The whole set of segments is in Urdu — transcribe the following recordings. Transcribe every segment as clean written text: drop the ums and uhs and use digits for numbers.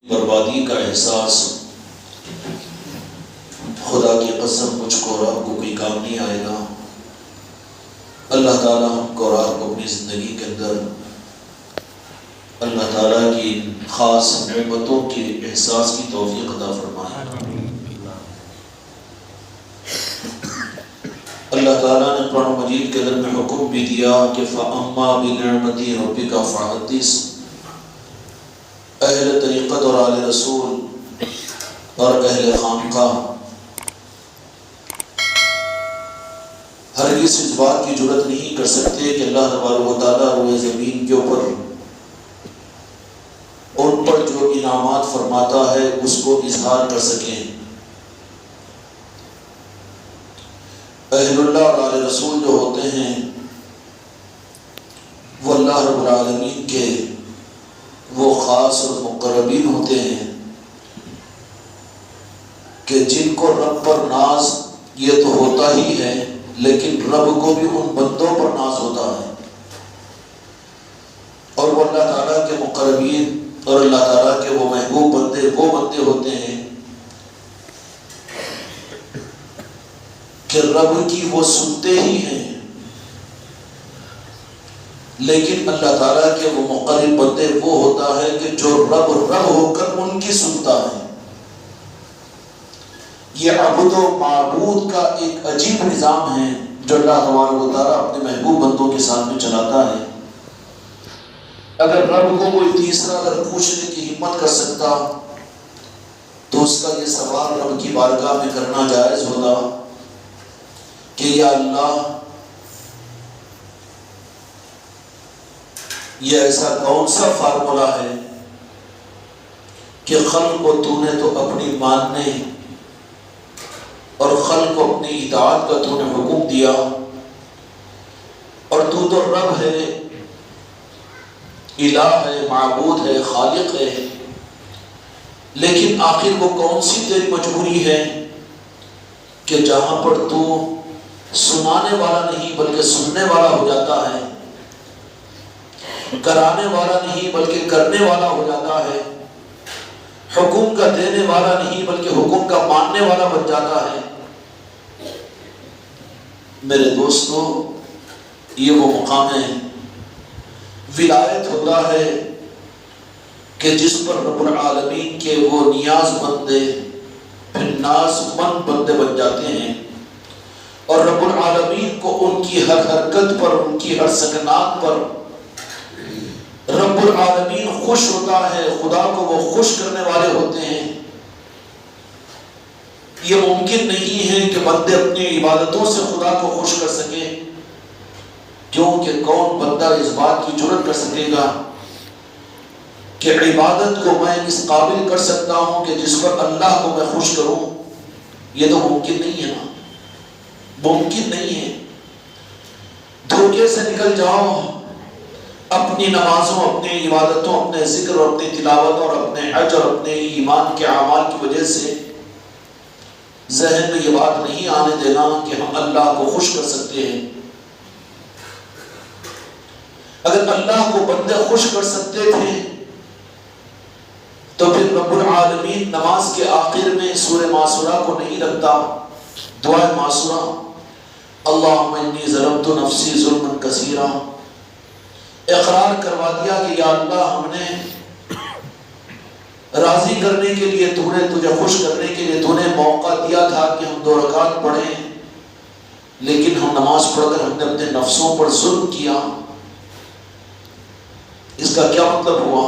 بربادی کا احساس، خدا کی قسم مجھ کو اور آپ کو کوئی کام نہیں آئے گا۔ اللہ تعالیٰ ہم کو اور آپ کو اپنی زندگی کے اندر اللہ تعالیٰ کی خاص نعمتوں کے احساس کی توفیق عطا فرمائے۔ اللہ تعالیٰ نے قرآن مجید کے اندر میں حکم بھی دیا کہ فَأَمَّا بِنِعْمَتِ رَبِّكَ فَحَدِّثْ۔ اہل طریقت اور آل رسول اور اہل خانقاہ ہرگز اس بات کی جرات نہیں کر سکتے کہ اللہ تبارک و تعالیٰ روئے زمین کے اوپر ان پر جو انعامات فرماتا ہے اس کو اظہار کر سکیں۔ اہل اللہ اور آل رسول جو ہوتے ہیں وہ اللہ رب العالمین کے وہ خاص اور مقربین ہوتے ہیں کہ جن کو رب پر ناز یہ تو ہوتا ہی ہے، لیکن رب کو بھی ان بندوں پر ناز ہوتا ہے، اور وہ اللہ تعالیٰ کے مقربین اور اللہ تعالیٰ کے وہ محبوب بندے وہ بندے ہوتے ہیں کہ رب کی وہ سنتے ہی ہیں، لیکن اللہ تعالیٰ کے وہ مقرب بندے وہ ہوتا ہے کہ جو رب ہو کر ان کی سنتا ہے۔ یہ عبد و معبود کا ایک عجیب نظام ہے جو اللہ تبارک و تعالیٰ اپنے محبوب بندوں کے ساتھ میں چلاتا ہے۔ اگر رب کو کوئی تیسرا اگر پوچھنے کی ہمت کر سکتا تو اس کا یہ سوال رب کی بارگاہ میں کرنا جائز ہوتا کہ یا اللہ، یہ ایسا کون سا فارمولا ہے کہ خلق کو تو نے تو اپنی ماننے اور خلق کو اپنی اطاعت کا تو نے حکم دیا، اور تو رب ہے، الہ ہے، معبود ہے، خالق ہے، لیکن آخر وہ کون سی تیری مجبوری ہے کہ جہاں پر تو سنانے والا نہیں بلکہ سننے والا ہو جاتا ہے، کرانے والا نہیں بلکہ کرنے والا ہو جاتا ہے، حکم کا دینے والا نہیں بلکہ حکم کا ماننے والا بن جاتا ہے۔ میرے دوستو، یہ وہ مقام ہے، ولایت ہوتا ہے کہ جس پر رب العالمین کے وہ نیاز بندے پھر ناز مند بندے بن جاتے ہیں، اور رب العالمین کو ان کی ہر حرکت پر، ان کی ہر سکنات پر رب العالمین خوش ہوتا ہے، خدا کو وہ خوش کرنے والے ہوتے ہیں۔ یہ ممکن نہیں ہے کہ بندے اپنی عبادتوں سے خدا کو خوش کر سکیں، کیونکہ کون بندہ اس بات کی جرات کر سکے گا کہ عبادت کو میں اس قابل کر سکتا ہوں کہ جس پر اللہ کو میں خوش کروں؟ یہ تو ممکن نہیں ہے نا، ممکن نہیں ہے۔ دھوکے سے نکل جاؤ، اپنی نمازوں، اپنی عبادتوں، اپنے ذکر اور اپنی تلاوت اور اپنے حج اور اپنے ایمان کے اعمال کی وجہ سے ذہن میں یہ بات نہیں آنے دینا کہ ہم اللہ کو خوش کر سکتے ہیں۔ اگر اللہ کو بندے خوش کر سکتے تھے تو پھر رب العالمین نماز کے آخر میں سورہ معصورہ کو نہیں رکھتا، دعا معصورہ، اللہم انی ظلمت نفسی ظلما کثیرا، اقرار کروا دیا کہ یا اللہ، ہم نے راضی کرنے کے لیے تو نے، تجھے خوش کرنے کے لیے تو نے موقع دیا تھا کہ ہم 2 رکعت پڑھیں، لیکن ہم نماز پڑھ کر ہم نے اپنے نفسوں پر ظلم کیا۔ اس کا کیا مطلب ہوا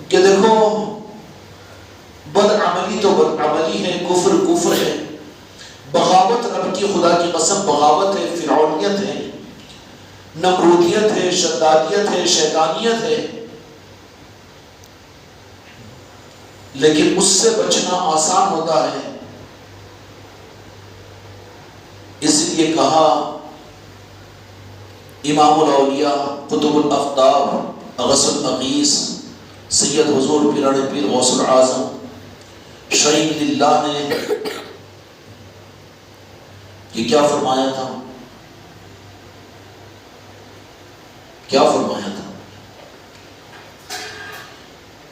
کہ دیکھو، بدعملی تو بدعملی ہے، کفر کفر ہے، بغاوت رب کی خدا کی قسم بغاوت ہے، فرعونیت ہے، نمرودیت ہے، شدادیت ہے، شیطانیت ہے، لیکن اس سے بچنا آسان ہوتا ہے۔ اس لیے کہا امام الاولیاء، قطب الافطاب، غوث العقیس، سید حضور پیران پیر غوث العظم شریف اللہ نے یہ کیا فرمایا تھا؟ کیا فرمایا تھا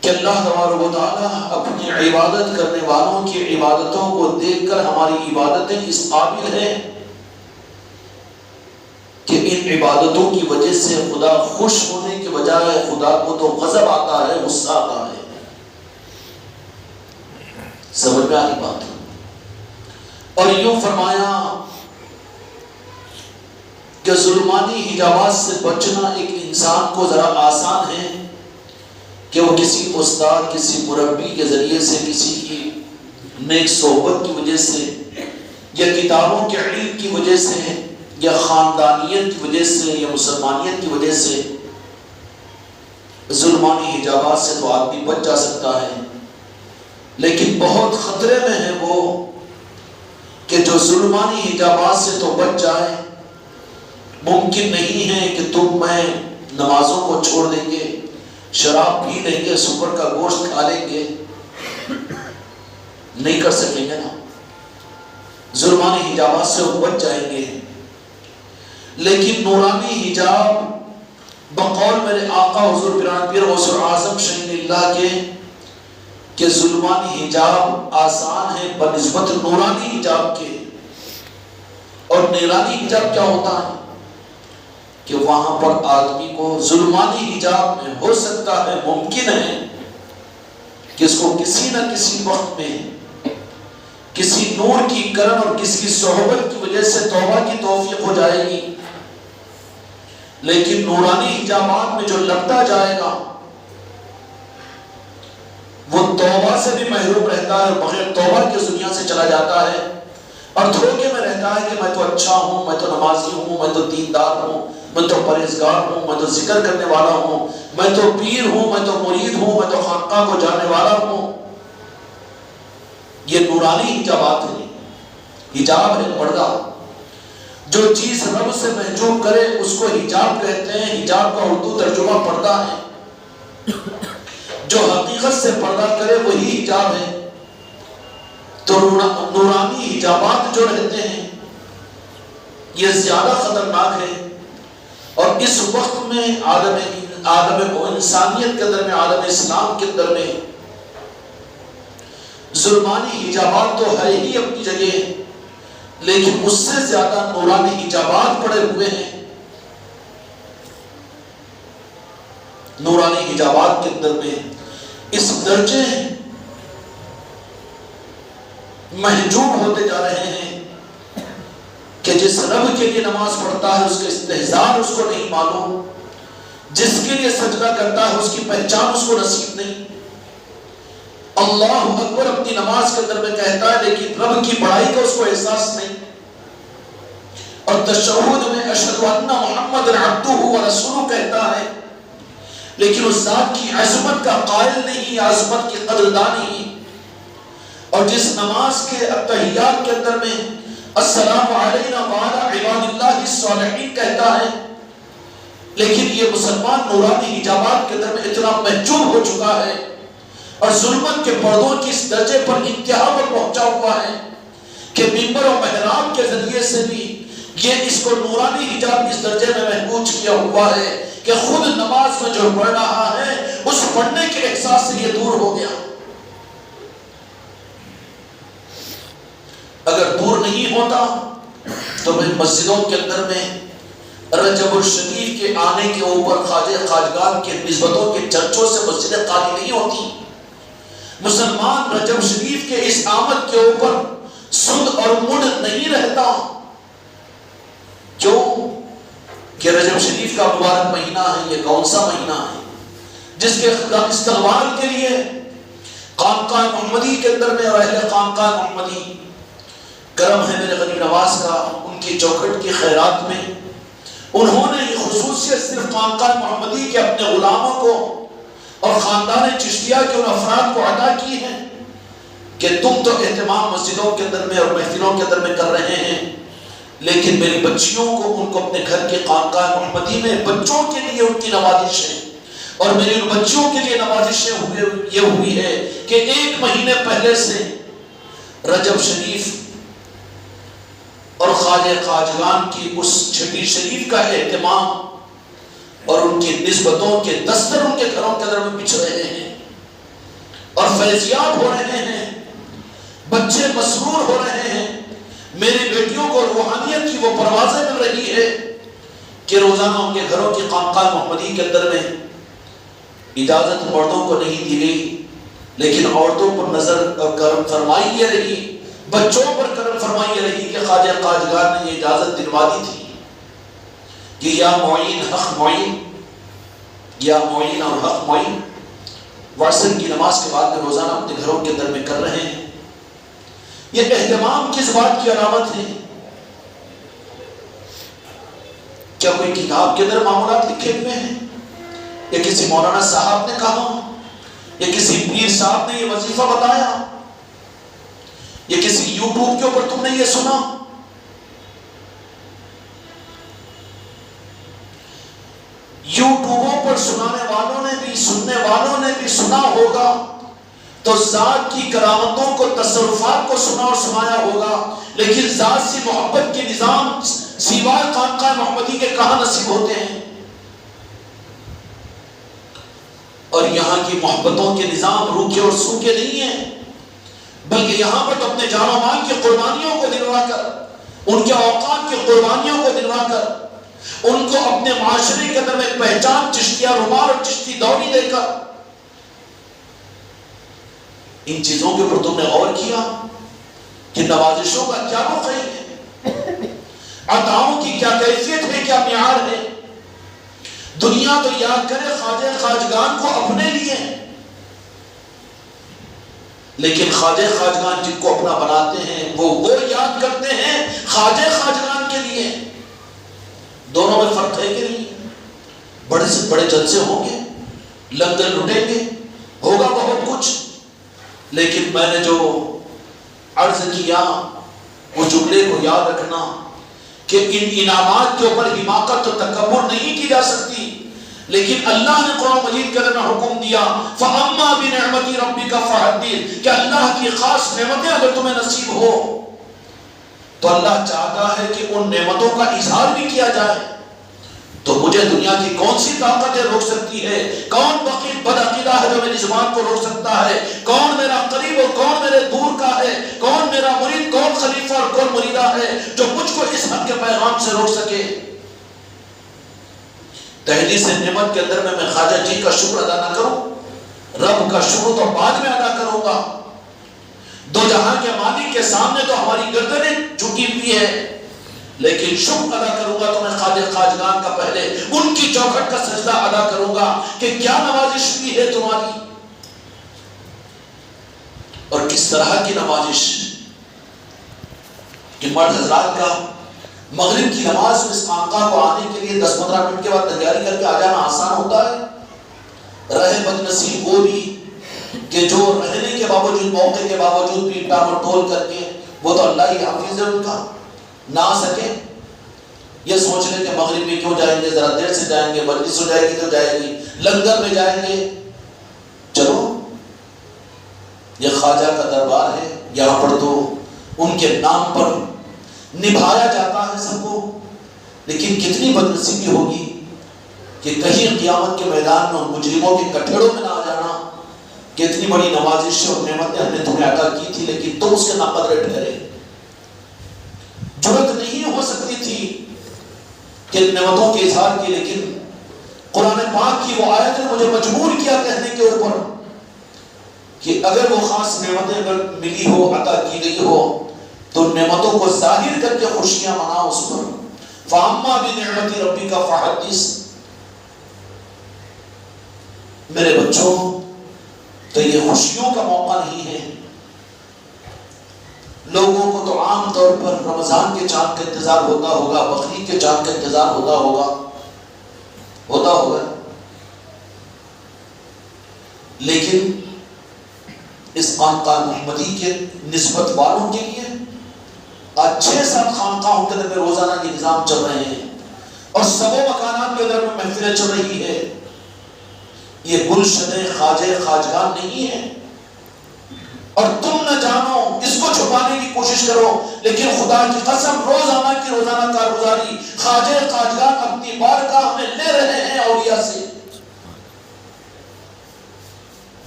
کہ اللہ تبارک و تعالیٰ اپنی عبادت کرنے والوں کی عبادتوں کو دیکھ کر ہماری عبادتیں اس قابل ہیں کہ ان عبادتوں کی وجہ سے خدا خوش ہونے کے بجائے خدا کو تو غضب آتا ہے، غصہ آتا ہے۔ سمجھ میں آئی بات؟ اور یوں فرمایا کہ ظلمانی حجابات سے بچنا ایک انسان کو ذرا آسان ہے کہ وہ کسی استاد، کسی مربی کے ذریعے سے، کسی کی نیک صحبت کی وجہ سے، یا کتابوں کے علم کی وجہ سے، یا خاندانیت کی وجہ سے، یا مسلمانیت کی وجہ سے ظلمانی حجابات سے تو آدمی بچ جا سکتا ہے، لیکن بہت خطرے میں ہے وہ کہ جو ظلمانی حجابات سے تو بچ جائے۔ ممکن نہیں ہے کہ تم میں نمازوں کو چھوڑ دیں گے، شراب پی لیں گے، سور کا گوشت کھا لیں گے، نہیں کر سکیں گے نا۔ ظلمانی حجابات سے وہ بچ جائیں گے، لیکن نورانی حجاب بقول میرے آقا حضور پیران پیر غوث اعظم شہید اللہ کے کہ ظلمانی حجاب آسان ہے بنسبت نورانی حجاب کے۔ اور نیرانی حجاب کیا ہوتا ہے کہ وہاں پر آدمی کو ظلمانی حجاب میں ہو سکتا ہے، ممکن ہے کہ اس کو کسی نہ کسی وقت میں کسی نور کی کرن اور کسی کی صحبت کی وجہ سے توبہ کی توفیق ہو جائے گی، لیکن نورانی حجابات میں جو لگتا جائے گا وہ توبہ سے بھی محروم رہتا ہے، بغیر توبہ کی دنیا سے چلا جاتا ہے اور دھوکے میں رہتا ہے کہ میں تو اچھا ہوں، میں تو نمازی ہوں، میں تو دیندار ہوں، میں تو پرہیزگار ہوں، میں تو ذکر کرنے والا ہوں، میں تو پیر ہوں، میں تو مرید ہوں، میں تو خانقاہ کو جانے والا ہوں۔ یہ نورانی حجابات ہیں، حجاب ہے پردہ۔ جو چیز رب سے محجوب کرے اس کو حجاب کہتے ہیں، حجاب کا اردو ترجمہ پردہ ہے۔ جو حقیقت سے پردہ کرے وہی حجاب ہے۔ تو نورانی حجابات جو رہتے ہیں یہ زیادہ خطرناک ہے، اور اس وقت میں عالم انسانیت کے اندر میں، عالم اسلام کے اندر میں ظلمانی حجابات تو ہے ہی اپنی جگہ، لیکن اس سے زیادہ نورانی حجابات پڑے ہوئے ہیں۔ نورانی حجابات کے اندر میں اس درجے محجوب ہوتے جا رہے ہیں کہ جس رب کے لیے نماز پڑھتا ہے اس کا استحضار اس کو نہیں معلوم، جس کے لیے سجدہ کرتا ہے اس کی پہچان اس کو نصیب نہیں۔ اللہ اکبر اپنی نماز کے اندر میں کہتا ہے لیکن رب کی بڑائی کا اس کو احساس نہیں، اور تشہد میں اشہد ان محمد عبدہ و رسولہ کہتا ہے، لیکن اس ذات کی عظمت کا قائل نہیں، عظمت کی قدردان نہیں۔ اور جس نماز کے التحیات کے اندر میں السلام علینا وعلی عباد اللہ الصالحین کہتا ہے، لیکن یہ مسلمان نورانی حجابات کے اندر میں اتنا محجوب ہو چکا ہے اور ظلمت کے پردوں کی اس درجے پر انتہا پر پہنچا ہوا ہے کہ منبر و محراب کے ذریعے سے بھی یہ اس کو نورانی حجاب اس درجے میں محفوظ کیا ہوا ہے کہ خود نماز میں جو پڑھ رہا ہے اس پڑھنے کے احساس سے یہ دور ہو گیا۔ اگر دور نہیں ہوتا تو میں مسجدوں کے اندر میں رجب الشریف کے آنے کے اوپر خواجہ خواجگان کے نسبتوں کے چرچوں سے مسجدیں خالی نہیں ہوتی۔ مسلمان رجب شریف کے اس آمد کے اوپر سد اور مڈ نہیں رہتا۔ کیوں کہ رجب شریف کا مبارک مہینہ ہے، یہ کون سا مہینہ ہے جس کے استقبال کے لیے خانقاہ محمدی کے اندر میں اور اہل خانقاہ محمدی کرم ہے میرے غریب نواز کا، ان کی چوکھٹ کی خیرات میں انہوں نے یہ خصوصیت صرف خانقاہ محمدی کے اپنے غلاموں کو اور خاندان چشتیہ کے ان افراد کو عطا کی ہے کہ تم تو اہتمام مسجدوں کے اندر میں اور محفلوں کے اندر میں کر رہے ہیں، لیکن میری بچیوں کو ان کو اپنے گھر کے خانقاہ محمدی میں بچوں کے لیے ان کی نوازش ہے، اور میری ان بچوں کے لیے نوازشیں یہ ہوئی ہے کہ 1 مہینے پہلے سے رجب شریف اور خواجہ خواجگان کی اس چھٹی شریف کا اہتمام اور ان کی نسبتوں کے دستر ان کے گھروں کے اندر میں بچھ رہے ہیں۔ اور فیضیاب ہو رہے ہیں، بچے مسرور ہو رہے ہیں، میری بیٹیوں کو روحانیت کی وہ پروازیں مل رہی ہے کہ روزانہ ان کے گھروں کی خانقاہ محمدی کے اندر میں اجازت مردوں کو نہیں دی گئی، لیکن عورتوں پر نظر اور کرم فرمائی یہ رہی، بچوں پر کرم فرمائی یہ رہی کہ خواجہ خواجگار نے یہ اجازت دلوا دی تھی کہ یا معین حق معین، یا معین اور حق معین وعصر کی نماز کے بعد میں روزانہ اپنے گھروں کے اندر میں کر رہے ہیں۔ یہ اہتمام کس بات کی علامت ہے؟ کیا کوئی کتاب کے اندر معاملات لکھے ہوئے ہیں، یا کسی مولانا صاحب نے کہا، یا کسی پیر صاحب نے یہ وظیفہ بتایا، یا کسی یوٹیوب کے اوپر تم نے یہ سنا؟ یوٹیوبوں پر سنانے والوں نے بھی، سننے والوں نے بھی سنا ہوگا تو ذات کی کرامتوں کو، تصرفات کو سنا اور سنایا ہوگا، لیکن ذات سے محبت کے نظام سوائے خانقاہ محمدی کے کہاں نصیب ہوتے ہیں؟ اور یہاں کی محبتوں کے نظام روکھے اور سوکھے نہیں ہیں، بلکہ یہاں پر تو اپنے جان و مال کی قربانیوں کو دلوا کر، ان کے اوقات کی قربانیوں کو دلوا کر، ان کو اپنے معاشرے کے اندر میں پہچان چشتیہ رومال اور چشتی دوری دے کر، ان چیزوں کے اوپر تم نے غور کیا کہ نوازشوں کا کیا رخ ہے، عطاؤں کی کیا کیفیت ہے، کیا معیار ہے؟ دنیا تو یاد کرے خواجہ خواجگان کو اپنے لیے، لیکن خواجہ خواجگان جن کو اپنا بناتے ہیں وہ یاد کرتے ہیں خواجہ خواجگان کے لیے۔ دونوں میں فرق ہے کہ نہیں؟ بڑے سے بڑے جلسے ہوں گے، لنگر لٹیں گے، ہوگا بہت کچھ، لیکن میں نے جو عرض کیا وہ جملے کو یاد رکھنا کہ ان انعامات کے اوپر حماقت و تکبر نہیں کی جا سکتی، لیکن اللہ نے قرآن مجید کے اندر حکم دیا فَأَمَّا بِنِعْمَتِ رَبِّكَ فَحَدِّثْ، کہ اللہ کی خاص نعمتیں اگر تمہیں نصیب ہو تو اللہ چاہتا ہے کہ ان نعمتوں کا اظہار بھی کیا جائے۔ تو مجھے دنیا کی کون سی طاقتیں روک سکتی ہے؟ کون بخیل بدعقیدہ ہے جو میری زبان کو روک سکتا ہے؟ کون میرا قریب اور کون میرے دور کا ہے؟ کون میرا مرید، کون خلیفہ اور کون مریدہ ہے جو مجھ کو اس حق کے پیغام سے روک سکے؟ تحدیث نعمت کے اندر میں خواجہ جی کا شکر ادا نہ کروں، رب کا شکر تو بعد میں ادا کروں گا۔ دو جہاں کے مالک کے سامنے تو ہماری گردنیں جھکی ہوئی ہے، لیکن شکر ادا کروں گا تو میں خواجہ خواجگان کا پہلے ان کی چوکھٹ کا سجدہ ادا کروں گا کہ کیا نوازش بھی ہے تمہاری، اور کس طرح کی نوازش کہ مرد حضرات کا مغرب کی نماز میں اس خانقاہ کو آنے کے لیے 10-15 منٹ کے بعد تیاری کر کے آ جانا آسان ہوتا ہے؟ رہے بدنصیب وہ بھی کہ جو رہنے کے باوجود، موقع کے باوجود بھی ٹام ٹول کر کے، وہ تو اللہ ہی حافظ ہے ان کا، نہ آ سکے، یہ سوچ لیں کہ مغرب میں کیوں جائیں گے، ذرا دیر سے جائیں گے، مجلس ہو جائے گی تو جائے گی، لنگر میں جائیں گے۔ چلو یہ خواجہ کا دربار ہے، یہاں پر تو ان کے نام پر نبھایا جاتا ہے سب کو، لیکن کتنی بدنصیبی ہوگی کہ کہیں قیامت کے میدان میں مجرموں کے کٹڑوں میں نہ آ جانا کہ اتنی بڑی نوازش اور نعمتیں ہم نے تمہیں عطا کی تھی لیکن تم اس کے ناقدر ٹھہرے۔ جرأت نہیں ہو سکتی تھی کہ نعمتوں کے اظہار کی، لیکن قرآن پاک کی وہ آیت نے مجھے مجبور کیا کہنے کے اوپر کہ اگر وہ خاص نعمتیں اگر ملی ہو، عطا کی گئی ہو، تو نعمتوں کو ظاہر کر کے خوشیاں مناؤ اس پر۔ فَأَمَّا بِنِعْمَتِ رَبِّكَ فَحَدِّثْ۔ میرے بچوں، تو یہ خوشیوں کا موقع نہیں ہے۔ لوگوں کو تو عام طور پر رمضان کے چاند کا انتظار ہوتا ہوگا، بقرعید کے چاند کا انتظار ہوتا ہوگا، لیکن اس خانقاہ محمدی کے نسبت والوں کے لیے آج 6-7 خانقاہوں کے اندر میں روزانہ یہ نظام چل رہے ہیں اور سبوں مکانات کے اندر میں محفلیں چل رہی ہے۔ یہ گلشن خواجہ خواجگان نہیں ہے، اور تم نہ جانو، اس کو چھپانے کی کوشش کرو، لیکن خدا کی قسم روزانہ کی روزانہ کارگزاری خواجہ خواجگان اپنی بارگاہ میں لے رہے ہیں اولیاء سے۔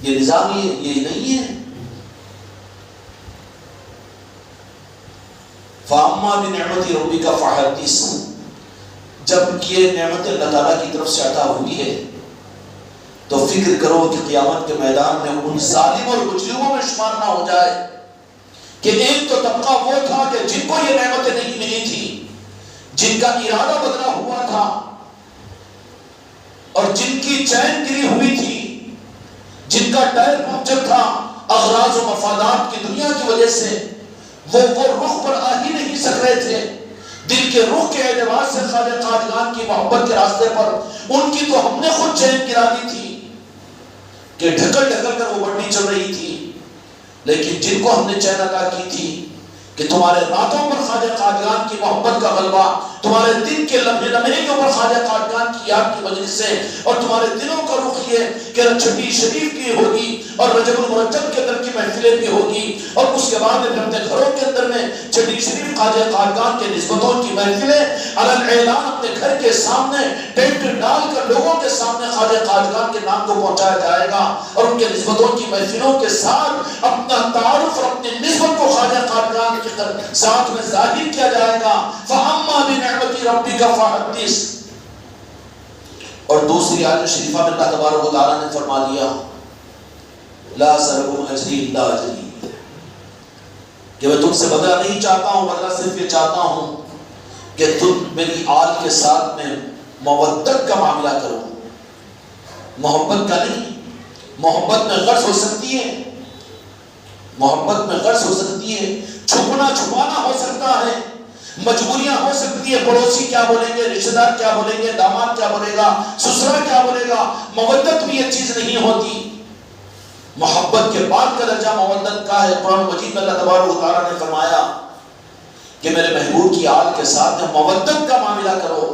یہ نظام یہ نہیں ہے. فَأَمَّا بِنِعْمَتِ رَبِّكَ فَحَدِّثْ. جب یہ نعمت اللہ تعالیٰ کی طرف سے عطا ہوئی ہے تو فکر کرو کہ قیامت کے میدان میں ان ظالم اور مجرموں میں شمار نہ ہو جائے کہ ایک تو طبقہ وہ تھا کہ جن کو یہ نعمتیں نہیں ملی تھی، جن کا ارادہ بدلا ہوا تھا اور جن کی چین گری ہوئی تھی، جن کا ٹائر پنکچر تھا اغراض و مفادات کی دنیا کی وجہ سے، وہ رخ پر آ ہی نہیں سک رہے تھے. دل کے رخ کے اعتبار سے خواجہ قادیان کی محبت کے راستے پر ان کی تو ہم نے خود چین گرا دی تھی کہ ڈھکل ڈھکل کر وہ بڑھنی چل رہی تھی. لیکن جن کو ہم نے چین عطا کی تھی کہ تمہارے راتوں پر خواجہ قادیان کی محبت کا غلبہ، تمہارے دن کے لمحے لمحے کے اوپر خواجہ قادیان کی یاد کی مجلس سے، اور تمہارے دلوں کا رخ یہ کہ چھٹی شریف کی ہوگی اور رجب المرجب کے اندر کی محفلیں بھی ہوگی، اور اس کے بعد پھر اپنے گھروں کے اندر میں چھٹی شریف خواجہ قادیان کے نسبتوں کی محفلیں علن اعلان اپنے گھر کے سامنے ٹینٹ ڈال کر لوگوں کے سامنے خواجہ قادیان کے نام کو پہنچایا جائے گا، اور ان کے نسبتوں کی محفلوں کے ساتھ اپنا تعارف اور اپنی نسبت کو خواجہ قادیان کے ساتھ میں ظاہر کیا جائے گا. فَأَمَّا بِنِعْمَتِ رَبِّكَ فَحَدِّثْ. اور دوسری آیت شریفہ میں اللہ تبارک و تعالیٰ نے فرما دیا لا أسألكم أجرا إلا أجري، کہ میں تم سے بدلہ نہیں چاہتا ہوں، بدلہ صرف یہ چاہتا ہوں کہ تم میری آل کے ساتھ میں مودت کا معاملہ کرو. محبت کا نہیں. محبت میں غرض ہو سکتی ہے، محبت میں غرض ہو سکتی ہے، چھپنا چھپانا ہو سکتا ہے، مجبوریاں ہو سکتی ہے. پڑوسی کیا بولیں گے، رشتہ دار کیا بولیں گے، داماد کیا بولے گا، سسرا کیا بولے گا. مودت بھی یہ چیز نہیں ہوتی. محبت کے بعد کا درجہ مودت کا ہے. قرآن مجید میں اللہ تبارک و تعالیٰ نے فرمایا کہ میرے محبوب کی آل کے ساتھ میں مودت کا معاملہ کرو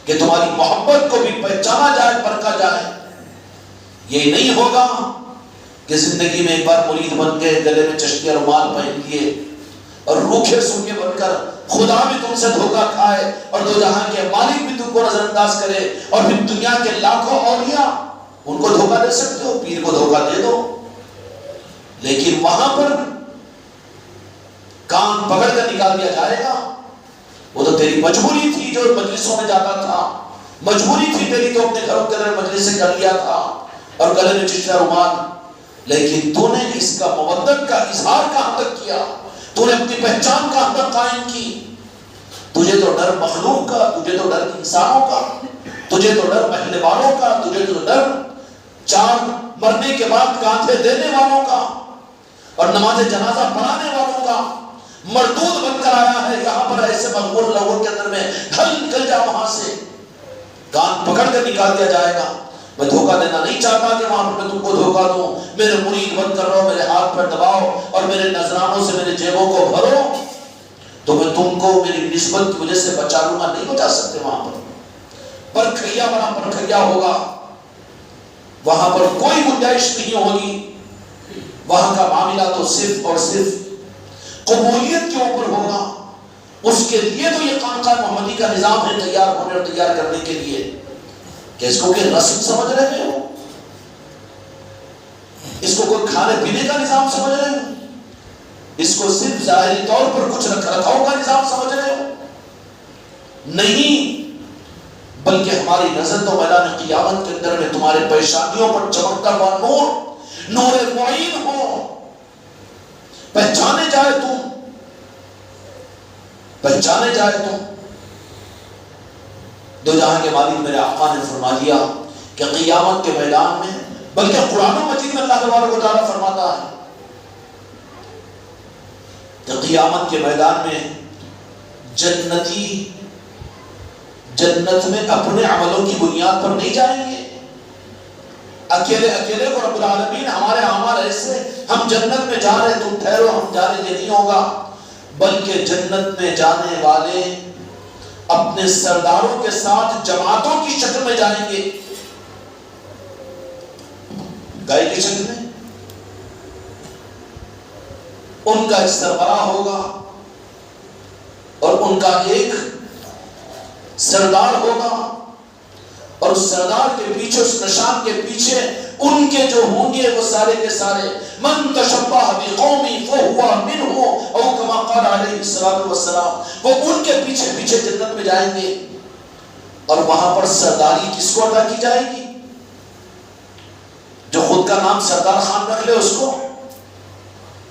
کہ تمہاری محبت کو بھی پہچانا جائے، پرکھا جائے. یہ نہیں ہوگا کہ زندگی میں ایک بار مرید بن کے گلے میں چشتیہ رومال پہن لیے اور روکھے سوکھے بن کر خدا بھی تم سے دھوکہ کھائے اور دو جہاں کے مالک بھی تم کو نظر انداز کرے، اور پھر دنیا کے لاکھوں اولیاء ان کو دھوکہ دے سکتے ہو، پیر کو دھوکہ دے دو. لیکن وہاں پر کان پکڑ کر نکال دیا جائے گا. وہ تو تیری مجبوری تھی جو مجلسوں میں جاتا تھا، مجبوری تھی تیری تو اپنے گھروں کے اندر مجلس سے کر لیا تھا اور گلے میں چشتیہ رومال. لیکن تو نے اس کا مودت کا اظہار کہاں تک کیا؟ تو نے اپنی پہچان کہاں تک قائم کی؟ تجھے تو ڈر مخلوق کا، تجھے تو ڈر انسانوں کا، تجھے تو ڈر محل والوں کا، تجھے تو ڈر چار مرنے کے بعد کانٹے دینے والوں کا اور نماز جنازہ پڑھانے والوں کا. مردود بن کر آیا ہے یہاں پر ایسے مغرور لوگوں کے اندر میں، ڈھل نکل جا وہاں سے، کان پکڑ کر نکال دیا جائے گا. میں دھوکہ دینا نہیں چاہتا کہ وہاں پر میں تم کو دھوکہ دوں. میرے مرید بن کر رہو، میرے ہاتھ پر دباؤ اور میرے نذرانوں سے میرے جیبوں کو بھرو، تو میں تم کو میری نسبت کی وجہ سے بچا لوں گا. نہیں بچا سکتے. وہاں پر پرکھیا بنا پرکھیا ہوگا، وہاں پر کوئی گنجائش نہیں ہوگی. وہاں کا معاملہ تو صرف اور صرف قبولیت کے اوپر ہوگا. اس کے لیے تو یہ خانقاہ محمدی کا نظام ہے تیار ہونے اور تیار کرنے کے لیے کہ اس کو کہ رسم سمجھ رہے ہو، اس کو کوئی کھانے پینے کا نظام سمجھ رہے ہو، اس کو صرف ظاہری طور پر کچھ رکھ رکھاؤ کا نظام سمجھ رہے ہو. نہیں، بلکہ ہماری نظر تو میدان قیامت کے اندر میں تمہارے پیشانیوں پر چمکتا ہوا نور، نور معین ہو، پہچانے جائے تم، پہچانے جائے تم. دو جہاں کے مالک میرے آقا نے فرما دیا کہ قیامت کے میدان میں، بلکہ قرآن مجید میں اللہ تبارک و تعالیٰ فرماتا ہے کہ قیامت کے میدان میں جنتی جنت میں اپنے عملوں کی بنیاد پر نہیں جائیں گے. اکیلے اکیلے کو رب العالمین ہمارے اعمال ایسے ہم جنت میں جا رہے تم ٹھہرو ہم جا رہے، یہ نہیں ہوگا. بلکہ جنت میں جانے والے اپنے سرداروں کے ساتھ جماعتوں کی شکل میں جائیں گے. گائے کی شکل میں ان کا ایک سربراہ ہوگا اور ان کا ایک سردار ہوگا، اور اس سردار کے پیچھے، اس نشان کے پیچھے ان کے جو ہوں گے وہ سارے کے سارے من تشبہ بقومی فہو منہ او کما قال علیہ الصلوۃ والسلام، وہ ان کے پیچھے پیچھے جنت میں جائیں گے، اور وہاں پر سرداری کس کو عطا کی جائے گی؟ جو خود کا نام سردار خان رکھ لے اس کو،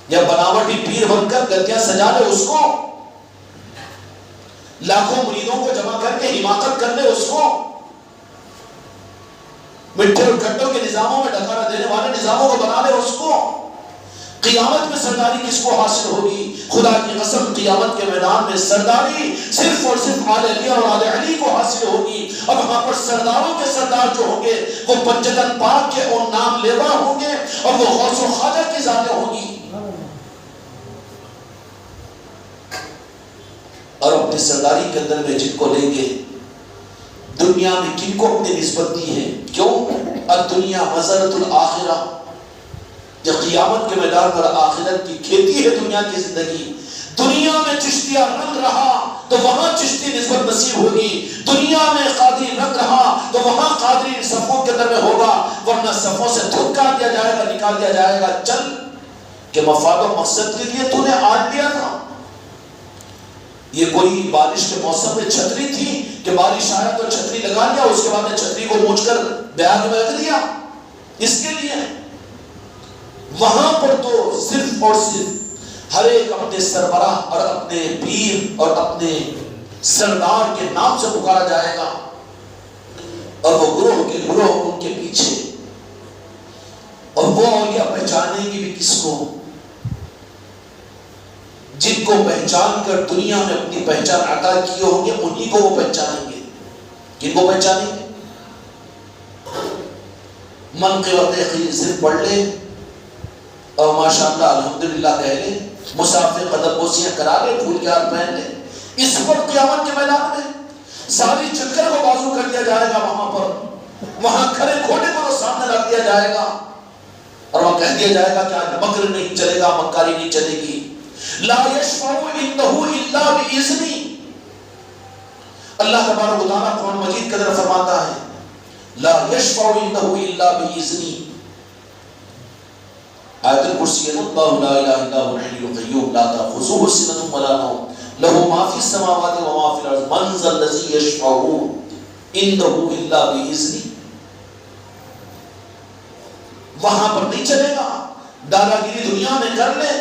یا بناوٹی پیر بن کر گدیاں سجا لے اس کو، لاکھوں مریدوں کو جمع کر کے حماقت کر لے اس کو، مٹھے اور کھٹوں کے نظاموں میں ڈکارا دینے والے نظاموں کو بنا لے اس کو، قیامت میں سرداری کس کو حاصل ہوگی؟ خدا کی قسم قیامت کے میدان میں سرداری صرف اور صرف آل علی اور آل علی کو حاصل ہوگی، اور وہاں پر سرداروں کے سردار جو ہوں گے وہ پنجتن پاک کے ان نام لیوا ہوں گے، اور وہ غوث و خواجہ کی ذاتیں ہوں گی، اور اپنی سرداری کے اندر میں جن کو لیں گے، دنیا میں کن کو اپنی نسبت دی ہے؟ کیوں؟ الدنیا مزرعۃ الآخرہ، جب قیامت کے میدان پر آخرت کی کھیتی ہے دنیا کی زندگی، دنیا میں چشتیہ رنگ رہا تو وہاں چشتی نسبت نصیب ہوگی، دنیا میں قادری رنگ رہا تو وہاں قادری صفوں کے اندر میں ہوگا، ورنہ صفوں سے دھکا دیا جائے گا، نکال دیا جائے گا، چل کہ مفاد و مقصد کے لیے تو نے آج لیا تھا۔ یہ کوئی بارش کے موسم میں چھتری تھی کہ بارش آیا تو چھتری لگا لیا، اس کے بعد نے چھتری کو موچ کر بیگ میں رکھ دیا، اس کے لیے وہاں پر تو صرف اور صرف ہر ایک اپنے سربراہ اور اپنے پیر اور اپنے سردار کے نام سے پکارا جائے گا، اور وہ گروہ کے گروہ ان کے پیچھے، اور وہ اولیاء پہچانیں گے بھی کس کو؟ جن کو پہچان کر دنیا میں اپنی پہچان عطا کیے ہوں گے انہی کو وہ پہچانیں گے۔ کن کو پہچانیں گے؟ منقبت صرف پڑھ لے اور ماشاءاللہ الحمدللہ کہہ لے، مسافر قدم بوسیاں کرا لے، پھول کے ہار پہن لے، اس پر قیامت کے میدان میں ساری چکر کو بازو کر دیا جائے گا، وہاں پر وہاں کھڑے کھوٹے کو سامنے رکھ دیا جائے گا، اور وہاں کہہ دیا جائے گا کہ آج مکر نہیں چلے گا، مکاری نہیں چلے گی۔ لا یشفع عنده الا باذنی، اللہ تبارک و تعالیٰ قرآن مجید کے اندر فرماتا ہے لا یشفع عنده الا باذنی، آیت الکرسی ہے، اللہ لا الہ الا هو الحی القیوم لا تأخذه سنة ولا نوم له ما في السماوات وما في الارض من ذا الذی یشفع عنده الا باذنی۔ وہاں پر نہیں چلے گا، دادا گیری دنیا میں کر لے،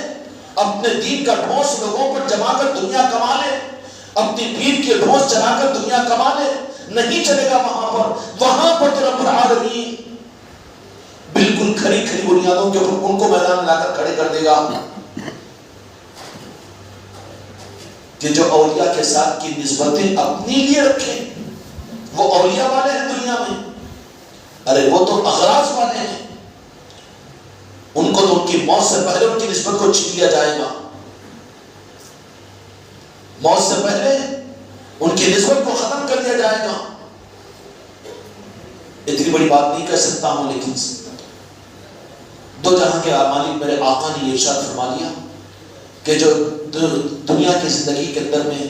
اپنے دین کا ڈھونس لوگوں پر جما کر دنیا کما لے، اپنی پیر کے ڈھونس چلا کر دنیا کما لے، نہیں چلے گا وہاں پر۔ وہاں پر تو رب العالمین بالکل کھری کھری بنیادوں کے اوپر ان کو میدان میں لا کر کھڑے کر دے گا کہ جو اولیاء کے ساتھ کی نسبتیں اپنی لیے رکھیں، وہ اولیاء والے ہیں دنیا میں، ارے وہ تو اغراض والے ہیں، ان کو تو ان کی موت سے پہلے ان کی نسبت کو چھین لیا جائے گا، موت سے پہلے ان کی نسبت کو ختم کر دیا جائے گا۔ اتنی بڑی بات نہیں کہہ سکتا ہوں، لیکن دو جہاں کے مالک میرے آقا نے یہ ارشاد فرما دیا کہ جو دنیا کی زندگی کے اندر میں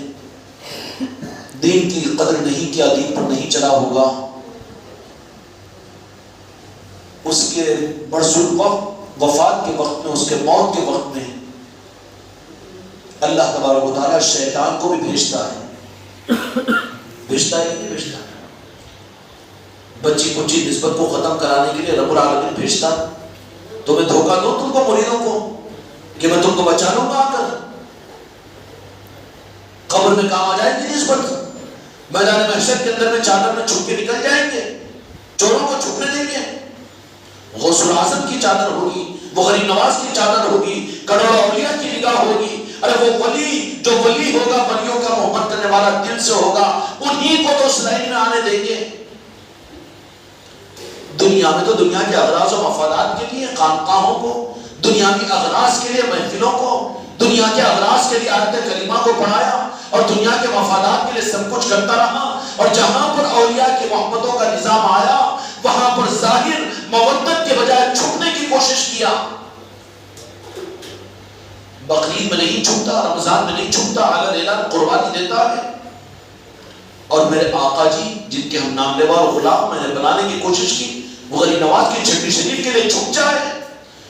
دین کی قدر نہیں کیا، دین پر نہیں چلا ہوگا، اس کے مرزول وقت، وفات کے وقت میں، اس کے موت کے وقت میں اللہ تبارک و تعالیٰ شیطان کو بھی بھیجتا ہے، بھیجتا ہے کہ نہیں بھیجتا؟ بچی کچی نسبت کو ختم کرانے کے لیے رب العالمین بھیجتا۔ تو میں دھوکہ دوں تم کو، مریدوں کو، کہ میں تم کو بچا لوں گا آ کر؟ قبر میں کام آ جائے گی نسبت، میدان محشر کے اندر میں چادر میں چھپ کے نکل جائیں گے، چوروں کو چھپنے دیں گے، غوث الاعظم کی چادر ہوگی، وہ غریب نواز کی چادر ہوگی، کروڑوں اولیاء کی نگاہ ہوگی، ارے وہ ولی جو ولی ہوگا، ولیوں کا محبت کرنے والا دل سے ہوگا، انہی کو تو اس لائن میں آنے دیں گے۔ دنیا میں تو دنیا کے اغراض و مفادات کے لیے خانقاہوں کو، دنیا کی اغراض کے لیے محفلوں کو، دنیا کے اغراض کے لیے آیت کریمہ کو پڑھایا، اور دنیا کے مفادات کے لیے سب کچھ کرتا رہا، اور جہاں پر اولیاء کی محبتوں کا نظام آیا وہاں پر ظاہر مودت کے بجائے چھپنے کی کوشش کیا۔ بقرعید میں نہیں چھپتا، رمضان میں نہیں چھپتا، اعلان اعلان قربانی دیتا ہے۔ اور میرے آقا جی جن کے ہم نام لیوا اور غلام میں نے بنانے کی کوشش کی، غنی نواز کی چھٹی شریف کے لیے چھپ جائے،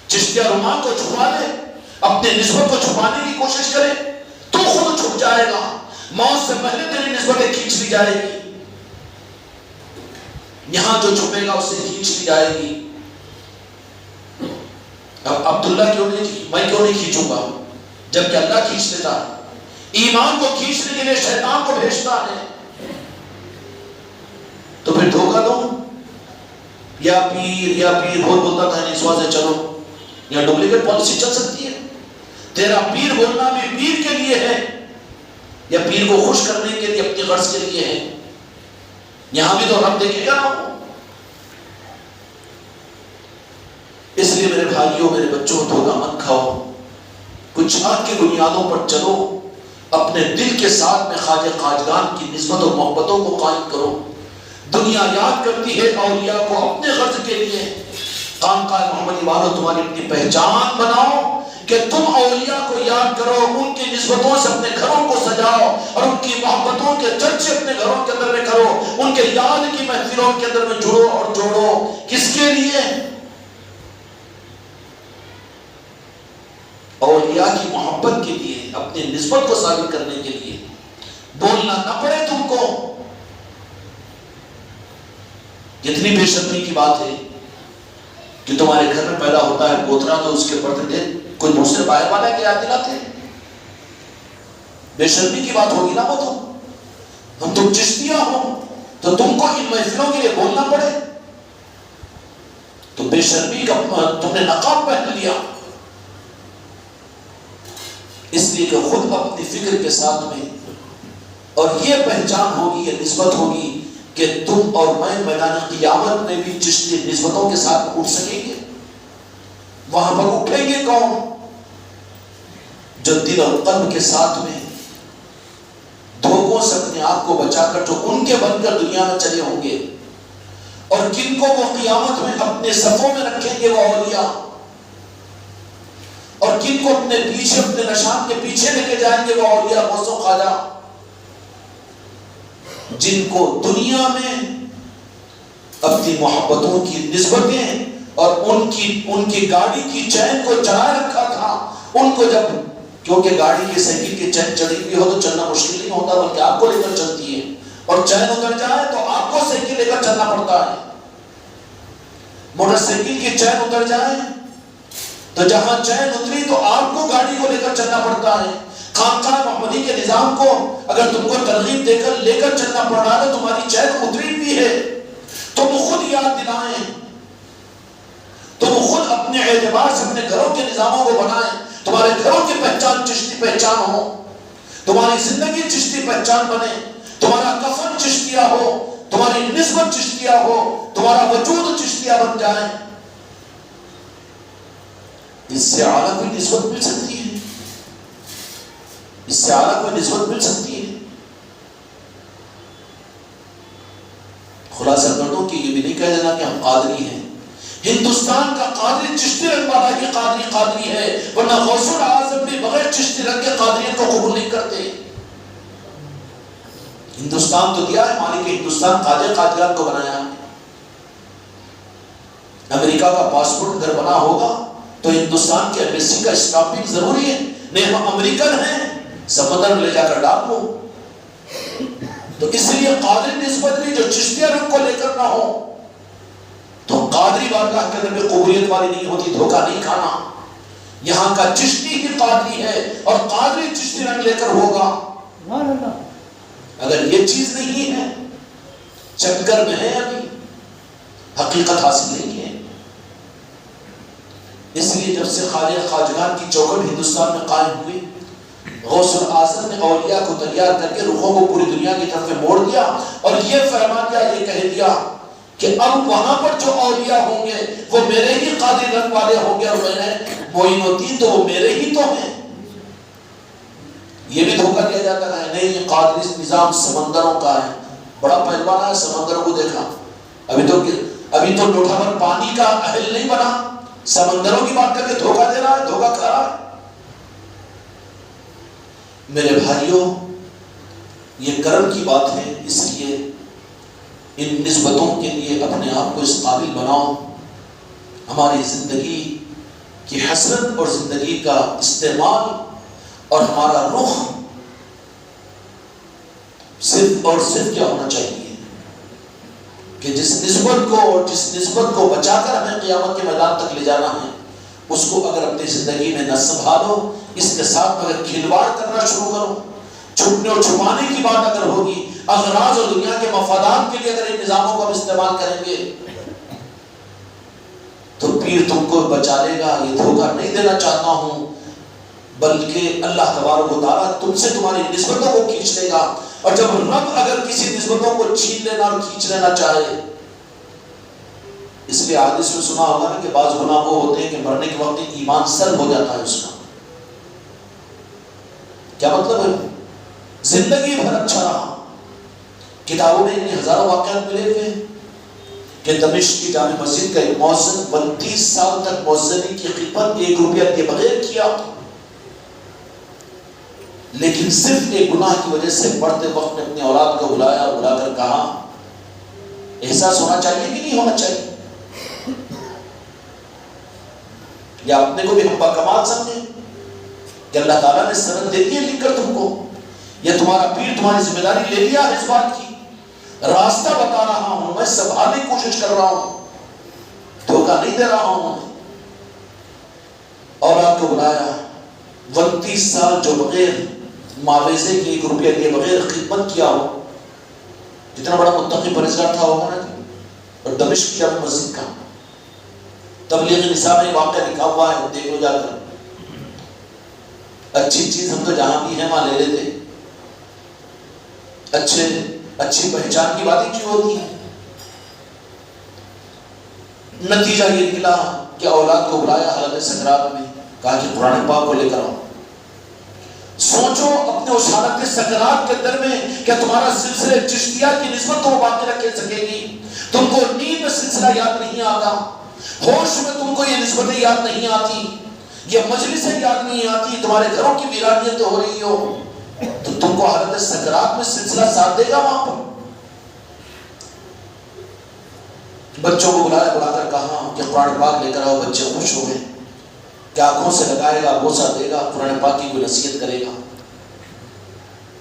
چشتیہ رومان کو چھپا لے، اپنے نسبت کو چھپانے کی کوشش کرے تو خود چھپ جائے گا، موت سے پہلے تیری نسبتیں کھینچ لی جائے گی، یہاں جو چھپے گا اسے کھینچ لی جائے گی۔ اب عبداللہ میں کیوں نہیں کھینچوں گا جبکہ اللہ کھینچ لیتا ہے، ایمان کو کھینچنے کے لیے شیطان کو بھیجتا ہے، تو پھر دھوکہ دو یا پیر بہت بولتا تھا نسواں سے چلو، یا ڈپلیکیٹ پالیسی چل سکتی ہے؟ تیرا پیر بولنا بھی پیر کے لیے ہے یا پیر کو خوش کرنے کے لیے اپنی غرض کے لیے ہے؟ یہاں بھی تو رب دیکھے گا نا۔ اس لیے میرے بھائیوں، میرے بچوں، دھوکہ مت کھاؤ، کچھ حق کی بنیادوں پر چلو، اپنے دل کے ساتھ میں خواجہ خواجگان کی نسبت اور محبتوں کو قائم کرو۔ دنیا یاد کرتی ہے اولیاء کو اپنے غرض کے لیے، خانقاہ محمدی والوں تمہاری اپنی پہچان بناؤ کہ تم اولیاء کو یاد کرو، ان کی نسبتوں سے اپنے گھروں کو سجاؤ اور ان کی محبتوں کے چرچے اپنے گھروں کے اندر میں کرو، ان کے یاد کی محفلوں کے اندر میں جڑو اور جوڑو۔ کس کے لیے؟ اولیاء کی محبت کے لیے، اپنی نسبت کو ثابت کرنے کے لیے، بولنا نہ پڑے تم کو۔ کتنی بے شرمی کی بات ہے کہ تمہارے گھر میں پیدا ہوتا ہے پوترا تو اس کے برتھ ڈے کوئی دوسرے باہر والا کے یاد دلاتے ہیں؟ بے شرمی کی بات ہوگی نا وہ تو۔ تم چشتیہ ہو تو تم کو ان محفلوں کے لیے بولنا پڑے تو بے شرمی کا تم نے نقاب پہن لیا، اس لیے کہ خود اپنی فکر کے ساتھ میں، اور یہ پہچان ہوگی، یہ نسبت ہوگی کہ تم اور میں میدان قیامت میں بھی چشتی نسبتوں کے ساتھ اٹھ سکیں گے۔ وہاں پر اٹھیں گے کون؟ جو دل اور قلب کے ساتھ میں دھوکوں سے اپنے آپ کو بچا کر جو ان کے بن کر دنیا میں چلے ہوں گے، اور جن کو وہ قیامت میں اپنے صفوں میں رکھیں گے وہ اولیاء، اور جن کو اپنے پیچھے، اپنے نشان کے پیچھے لے کے جائیں گے وہ اولیاء غوث و خواجہ، جن کو دنیا میں اپنی محبتوں کی نسبتیں اور ان کی گاڑی کی چین کو چڑھا رکھا تھا، ان کو جب، کیونکہ گاڑی کی سائیکل کی چین چڑھی ہوئی ہو تو چلنا مشکل نہیں ہوتا، بلکہ آپ کو لے کر چلتی ہے، اور چین اتر جائے تو آپ کو سائیکل لے کر چلنا پڑتا ہے۔ موٹر سائیکل کی چین اتر جائے تو جہاں چین اتری تو آپ کو گاڑی کو لے کر چلنا پڑتا ہے۔ خانقاہ محمدی کے نظام کو اگر تم کو ترغیب دے کر لے کر چلنا پڑ رہا ہے تو تمہاری چین اتری بھی ہے، تم خود یاد دلائیں، تم خود اپنے اعتبار سے اپنے گھروں کے نظاموں کو بنائیں، تمہارے گھروں کی پہچان چشتی پہچان ہو، تمہاری زندگی چشتی پہچان بنے، تمہارا کفن چشتیہ ہو، تمہاری نسبت چشتیہ ہو، تمہارا وجود چشتیہ بن جائے۔ اس سے اعلیٰ کوئی نسبت مل سکتی ہے؟ اس سے اعلیٰ کوئی نسبت مل سکتی ہے؟ خلاصہ کر دو کہ یہ بھی نہیں کہہ دینا کہ ہم قادری ہیں۔ ہندوستان کا قادری چشتی رنگ والا ہی قادری ہے، ورنہ غوث الاعظم بھی بغیر چشتی رنگ کے قادریت کو قبول نہیں کرتے۔ ہندوستان تو دیا ہے، مالک ہندوستان خواجہ خواجگان کو بنایا ہے۔ امریکہ کا پاسپورٹ اگر بنا ہوگا تو ہندوستان کے ایمبیسی کا اسٹامپنگ ضروری ہے، نہیں ہم امریکن ہیں، سمندر میں لے جا کر ڈال دو۔ تو اس لیے قادری نسبت بھی جو چشتیہ رنگ کو لے کر نہ ہو تو قادری بارگاہ کے اندر بھی قبولیت والی نہیں ہوتی۔ دھوکہ نہیں کھانا، یہاں کا چشتی ہی قادری ہے اور قادری چشتی رنگ لے کر ہوگا۔ اگر یہ چیز نہیں ہے، چکر میں ہے، ابھی حقیقت حاصل نہیں ہے۔ اس لیے جب سے خواجہ خواجگان کی چوکٹ ہندوستان میں قائم ہوئی، غوث الاعظم نے اولیاء کو تیار کر کے رخوں کو پوری دنیا کی طرف موڑ دیا اور یہ فرما دیا، یہ کہہ دیا کہ اب وہاں پر جو اولیاء ہوں گے وہ میرے ہی قادری رنگ والے ہوں گے، اور میں نے معین الدین تو وہ میرے ہی تو ہیں۔ یہ بھی دھوکہ دیا جاتا ہے، نہیں یہ قادری نظام سمندروں کا ہے، بڑا پہلوان ہے، سمندروں کو دیکھا، ابھی تو لوٹا بھر پانی کا اہل نہیں بنا، سمندروں کی بات کر کے دھوکہ دے رہا ہے، دھوکہ کھا رہا ہے۔ میرے بھائیوں، یہ کرم کی بات ہے، اس لیے ان نسبتوں کے لیے اپنے آپ کو اس قابل بناؤ ہماری زندگی کی حسرت اور زندگی کا استعمال اور ہمارا رخ صرف اور صرف کیا ہونا چاہیے کہ جس نسبت کو بچا کر ہمیں قیامت کے میدان تک لے جانا ہے، اس کو اگر اپنی زندگی میں نہ سنبھالو، اس کے ساتھ اگر کھلواڑ کرنا شروع کرو، چھپنے اور چھپانے کی بات اگر ہوگی، اغراض اور دنیا کے مفادات کے لیے اگر ان نظاموں کو ہم استعمال کریں گے تو پیر تم کو بچا لے گا، یہ دھوکہ نہیں دینا چاہتا ہوں، بلکہ اللہ تبارک و تعالیٰ تم سے تمہاری نسبتوں کو کھینچ لے گا۔ اور جب رب اگر کسی نسبتوں کو چھین لینا اور کھینچ لینا چاہے، اس لیے حدیث میں سنا ہوگا نا کہ بعض گناہ وہ ہوتے ہیں کہ مرنے کے وقت ایمان سلب ہو جاتا ہے اس کا۔ کیا مطلب ہے؟ زندگی بھر اچھا رہا، کتابوں میں اتنے ہزاروں واقعات ملے ہوئے کہ دمشق کی جامع مسجد کا ایک مؤذن 32 سال تک مؤذنی کی خدمت 1 روپیہ کے بغیر کیا، لیکن صرف ایک گناہ کی وجہ سے پڑھتے وقت نے اپنی اولاد کو بلایا اور بلا کر کہا، احساس ہونا چاہیے کہ نہیں ہونا چاہیے؟ یا اپنے کو بھی ہم باکمال سمجھیں کہ اللہ تعالیٰ نے سند دے دی ہے لکھ کر تم کو، یا تمہارا پیر تمہاری ذمہ داری لے لیا ہے اس بات کی، راستہ بتا رہا ہوں، میں سنبھالنے کی کوشش کر رہا ہوں، دھوکہ نہیں دے رہا ہوں۔ اولاد کو بلایا، 32 سال جو بغیر معاوضے کے 1 روپیہ کے بغیر خدمت کیا ہو، جتنا بڑا متقی پرہیزگار تھا ہوگا نا، اور دمشق کی جامع مسجد کا تبلیغ نصاب میں واقعہ لکھا ہوا ہے، دیکھ لو جا کر۔ اچھی چیز ہم تو جہاں بھی ہیں وہاں لے لیتے، اچھی پہچان کی باتیں کیوں ہوتی ہیں؟ نتیجہ یہ نکلا کہ اولاد کو بلایا حالت سکرات میں، کہا کہ قرآن پاک کو لے کر آؤ۔ سوچو اپنے اس حالت سکرات کے اندر میں کیا تمہارا سلسلہ چشتیہ کی نسبت تو باقی رکھ سکے گی؟ تم کو نیند میں سلسلہ یاد نہیں آتا، ہوش میں تم کو یہ نسبتیں یاد نہیں آتی، یہ مجلسیں یاد نہیں آتی، تمہارے گھروں کی ویرانیت ہو رہی ہو، تو تم کو حالت سکرات میں سلسلہ ساتھ دے گا وہاں پر؟ بچوں کو بلا کر کہا کہ قرآن پاک لے کر آؤ، بچے خوش ہو گئے کہ آنکھوں سے لگائے گا، بوسہ دے گا، قرآن پاک کی کوئی نصیحت کرے گا۔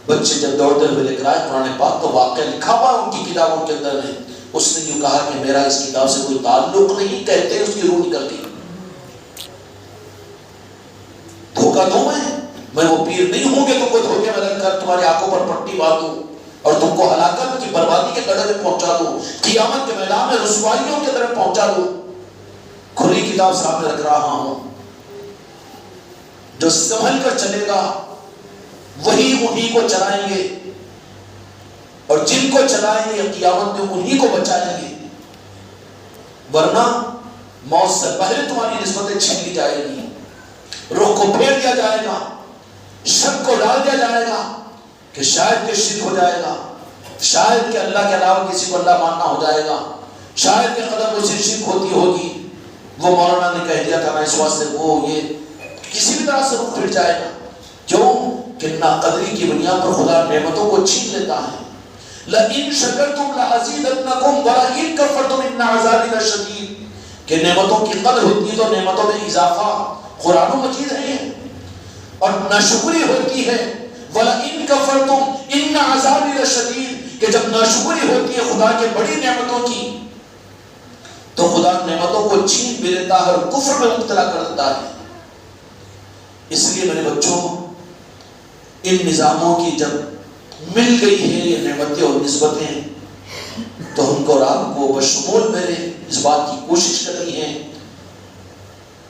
بچے جب دوڑتے ہوئے لے کر آئے قرآن پاک تو واقعہ لکھا ہوا ان کی کتابوں کے اندر میں، اس نے یوں کہا کہ میرا اس کتاب سے کوئی تعلق نہیں، کہتے اس کی روح نکل گئی۔ دھوکہ دوں میں وہ پیر نہیں ہوں کہ تم کو دھوکے میں رکھ کر تمہاری آنکھوں پر پٹی باندھوں اور تم کو ہلاکت کی بربادی کے گڑھے میں پہنچا دوں، قیامت کے میدان میں رسوائیوں کی طرف پہنچا دوں۔ کھلی کتاب سامنے رکھ رہا ہوں، جو سنبھل کر چلے گا وہی انہی کو چلائیں گے، اور جن کو چلائیں گے قیامت میں انہی کو بچائیں گے، ورنہ موت سے پہلے تمہاری نسبتیں چھین لی جائے گی، روح کو پھیر دیا جائے گا، شک کو ڈال دیا جائے گا کہ شاید کہ شرک ہو جائے گا، شاید کہ اللہ کے علاوہ کسی کو اللہ ماننا ہو جائے گا، شاید کہ قدم اسے شرک ہوتی ہوگی، وہ مولانا نے کہہ دیا تھا نا اس واسطے وہ یہ کسی بھی طرح سے رخ پھر جائے گا۔ کیوں کہ ناقدری کی بنیاد پر خدا نعمتوں کو چھین لیتا ہے۔ لَإِن شَكَرْتُمْ لَأَزِيدَنَّكُمْ وَلَئِن كَفَرْتُمْ إِنَّ عَذَابِي لَشَدِيدٌ کہ نعمتوں کی قدر ہوتی ہے تو نعمتوں میں اضافہ قرآن مجید ہے، اور ناشکری ہوتی ہے وَلَئِن كَفَرْتُمْ إِنَّ عَذَابِي لَشَدِيدٌ کہ جب ناشکری ہوتی ہے خدا کے بڑی نعمتوں کی تو خدا نعمتوں کو چھین بھی لیتا ہے اور کفر میں مبتلا کر دیتا ہے۔ اس لیے میرے بچوں، ان نظاموں کی جب مل گئی ہے یہ نعمتیں اور نسبتیں تو ہم کو اور آپ کو بشمول میرے اس بات کی کوشش کرنی ہے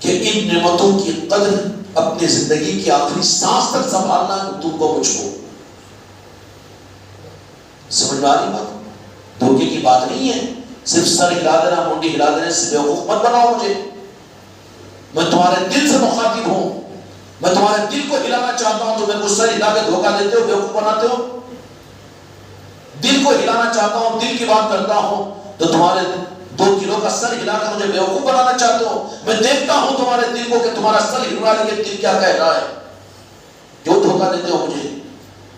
کہ ان نعمتوں کی قدر اپنی زندگی کی آخری سانس تک سنبھالنا ہے، تم کو مجھ کو سمجھ میں آ رہی بات؟ دھوکے کی بات نہیں ہے، صرف سر ہلا دینا، منڈی ہلا دینے سے بیوقوف مت بناؤ مجھے۔ میں تمہارے دل سے مخاطب ہوں، میں تمہارے دل کو ہلانا چاہتا ہوں، تو میں کچھ سر ہلا کے دھوکہ دیتے ہو، بیوقوف بناتے ہو۔ دل کو ہلانا چاہتا ہوں، دل کی بات کرتا ہوں، تو تمہارے 2 کلو کا سر ہلا کر مجھے بیوقوف بنانا چاہتے ہو۔ میں دیکھتا ہوں تمہارے دل کو کہ تمہارا سر ہل رہا ہے، یہ دل کیا کہہ رہا ہے، کیوں دھوکہ دیتے ہو مجھے؟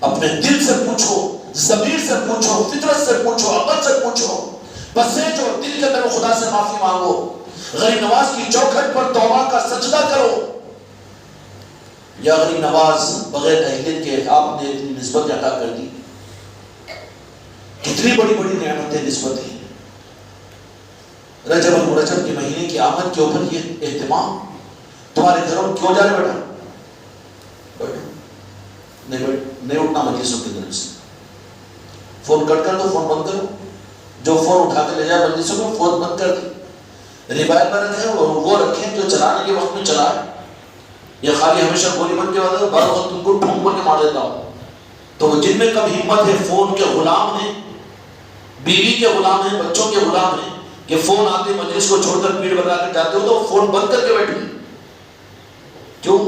اپنے دل سے پوچھو ضمیر سے پوچھو، فطرت سے پوچھو، عقل سے پوچھو، پسیجو، دل کے اندر خدا سے معافی مانگو، غریب نواز کی چوکھٹ پر توبہ کا سجدہ کرو. یا غریب نواز بغیر اہلیت کے آپ نے اتنی نسبت عطا کر دی. کتنی بڑی بڑی نعمتیں نسبتیں. رجب المرجب کے مہینے کی آمد کے اوپر یہ اہتمام. تمہارے گھروں میں کیوں جا رہے بیٹا؟ نہیں اٹھنا مجلسوں کے اندر سے. فون کٹ کر دو، فون بند کرو. جو فون اٹھا کے لے جائے مجلسوں میں فون بند کر دے. ریبائل میں رکھیں وہ رکھیں جو چلانے کے وقت میں چلائے. یہ خالی ہمیشہ گولی بن کے بعد بار وقت تم کو ڈھونڈ بن کے مار دیتا ہوں. تو وہ جن میں کم ہمت ہے فون کے غلام ہیں، بیوی کے غلام ہیں، بچوں کے غلام ہیں کہ فون آتے مجلس کو چھوڑ کر پیڑ بتا کر جاتے ہو تو فون بند کر کے بیٹھے. کیوں؟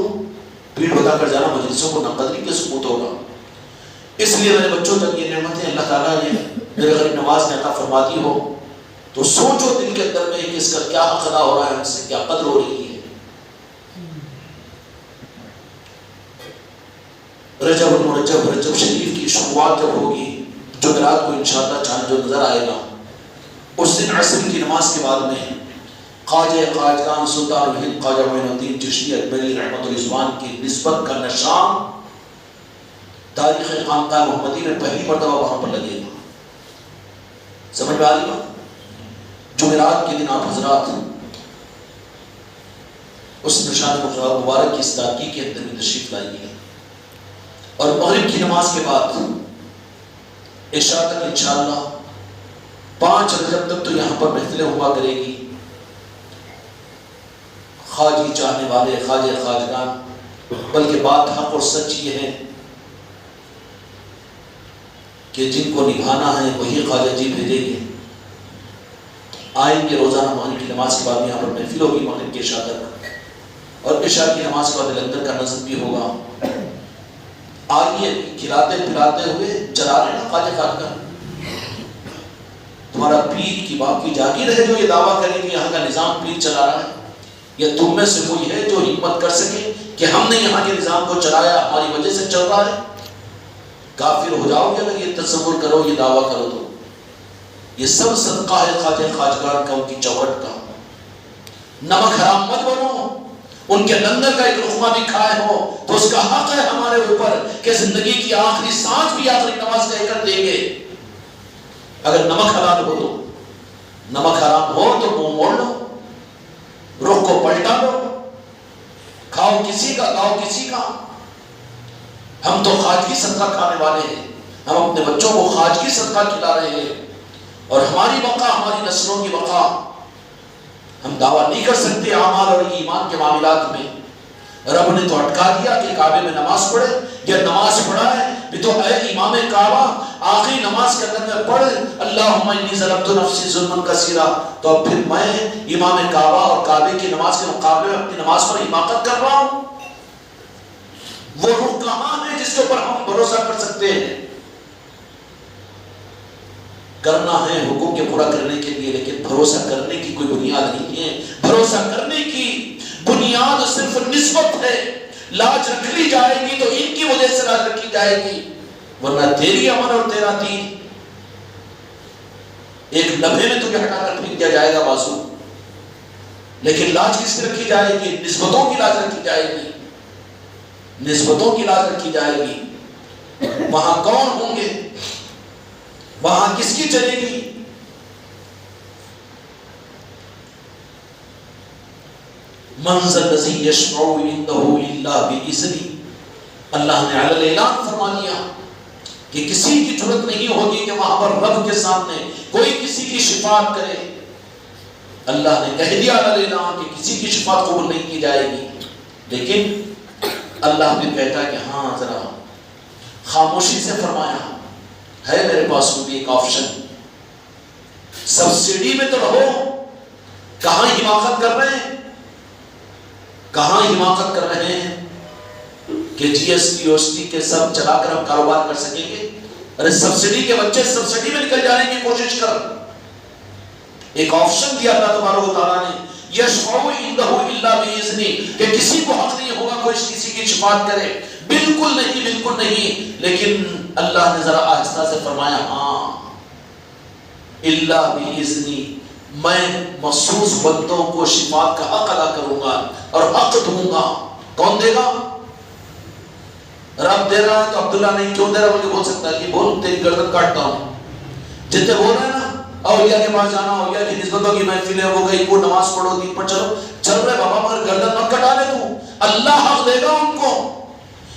پیڑ بتا کر جانا مجلسوں کو ناقدری کے ثبوت ہوگا. اس لیے میرے بچوں جب یہ نعمتیں اللہ تعالیٰ نے میرے غریب نواز نے عطا فرما دی ہو تو سوچو دل کے اندر میں کہ اس کا کیا حق ادا ہو رہا ہے، ہم سے کیا قدر ہو رہی ہے. رجب المرجب، رجب شریف کی شروعات جب ہوگی، جمعرات کو انشاءاللہ چاند جو نظر آئے گا، اس دن عصر کی نماز کے بعد میں خواجہ خواجگان سلطان الہند خواجہ معین الدین چشتی اکبری رحمۃ الرضوان کی نسبت کا نشان تاریخ خانقاہ محمدی میں پہلی مرتبہ وہاں پر لگے گا. سمجھ میں آ رہی بات؟ جمعرات کے دن آپ حضرات اس نشان مبارک کی استادگی کے اندر میں تشریف لائیے اور مغرب کی نماز کے بعد عشاء تک انشاءاللہ 5 رجب تک تو یہاں پر محفلیں ہوا کرے گی. خواجی چاہنے والے، خواجہ خواجگان، بلکہ بات حق اور سچ یہ ہے کہ جن کو نبھانا ہے وہی خواجہ جی بھیجیں گے. آئیں گے روزانہ مغرب کی نماز کے بعد یہاں پر محفل ہوگی مغرب کے عشاء تک، اور عشاء کی نماز کے بعد لنگر کا نظم بھی ہوگا. آئیے کھلاتے پلاتے ہوئے چلا رہے نا خواجہ خواجگان. تمہارا پیر کی باپ کی جاگیر ہے جو یہ دعویٰ کرے کہ یہاں کا نظام پیر چلا رہا ہے، یا تم میں سے کوئی ہے جو ہمت کر سکے کہ ہم نے یہاں کے نظام کو چلایا ہماری وجہ سے چل رہا ہے؟ کافر ہو جاؤ گے اگر یہ تصور کرو، یہ دعویٰ کرو تو. یہ سب صدقہ ہے خواجہ خواجگان کا، ان کی چوکھٹ کا. نمک حرام مت بنو. ان کے لنگر کا ایک لقمہ بھی کھائے ہو تو اس کا حق ہے ہمارے اوپر کہ زندگی کی آخری سانس بھی آخری نماز کہہ کر دیں گے. اگر نمک حلال ہو تو، نمک حرام ہو تو منہ موڑ لو، رخ کو پلٹا لو، کھاؤ کسی کا گاؤ کسی کا. ہم تو خواجگی صدقہ کھانے والے ہیں، ہم اپنے بچوں کو خواجگی صدقہ کھلا رہے ہیں، اور ہماری بقا، ہماری نسلوں کی بقا ہم دعویٰ نہیں کر سکتے اعمال اور ایمان کے معاملات میں. رب نے تو اٹکا دیا کہ کعبے میں نماز پڑھے، یا نماز پڑھا ہے بھی تو اے امام کعبہ آخری نماز کے اندر میں پڑھ اللہم انی ظلمت نفسی ظلما کثیرا. تو اب پھر میں امام کعبہ اور کعبے کی نماز کے مقابلے میں اپنی نماز پر حماقت کر رہا ہوں. وہ روح کہاں ہے جس کے اوپر ہم بھروسہ کر سکتے ہیں؟ کرنا ہے حکم کے پورا کرنے کے لیے، لیکن بھروسہ کرنے کی کوئی بنیاد نہیں ہے. بھروسہ کرنے کی بنیاد صرف نسبت ہے. لاج رکھ لی جائے گی تو ان کی وجہ سے لاج رکھی جائے گی، ورنہ تیری امن اور تیرا تیر ایک لمحے میں تجھے ہٹا کر پھینک دیا جائے گا بازو. لیکن لاج کس کی رکھی جائے گی؟ نسبتوں کی لاج رکھی جائے گی، نسبتوں کی لاج رکھی جائے گی. وہاں کون ہوں گے؟ وہاں کس کی چلے گی؟ منزل الذی یشفع عنده الا باذنہ. اللہ نے علی اعلان فرما دیا کہ کسی کی جرات نہیں ہوگی کہ وہاں پر رب کے سامنے کوئی کسی کی شفاعت کرے. اللہ نے کہہ دیا علی اعلان کہ کسی کی شفاعت قبول نہیں کی جائے گی. لیکن اللہ بھی کہتا ہے کہ ہاں ذرا خاموشی سے فرمایا ہے میرے پاس بھی ایک آپشن. سبسڈی میں تو رہو. کہاں حماقت کر رہے ہیں؟ کہاں حماقت کر رہے ہیں کہ G S T O S T کے سب چلا کر ہم کاروبار کر سکیں گے؟ ارے سبسڈی کے بچے سبسڈی میں نکل جانے کی کوشش کر. ایک آپشن دیا اللہ تبارک و تعالیٰ نے، یشفع عنده الا باذنہ، کہ کسی کو حق نہیں ہوگا کو کسی کی شفاعت کرے؟ بالکل نہیں، بالکل نہیں. لیکن اللہ نے ذرا آہستہ سے فرمایا ہاں الا باذنی، میں مخصوص بندوں کو شفاعت کا حق ادا کروں گا اور حق دوں گا. کون دے گا؟ رب دے رہا ہے تو عبداللہ نہیں کیوں دے رہا بلکہ بول سکتا ہے کہ بول تیری گردن کاٹتا ہوں. جتنے بول رہے ہیں نا اولیاء کے پاس جانا، اولیاء کی نسبتوں کی محفلیں ہو گئی، وہ نماز پڑھو، دین پر چلو، چل رہے بابا مگر گردن مت کٹا لے تو. اللہ حق دے گا ان کو.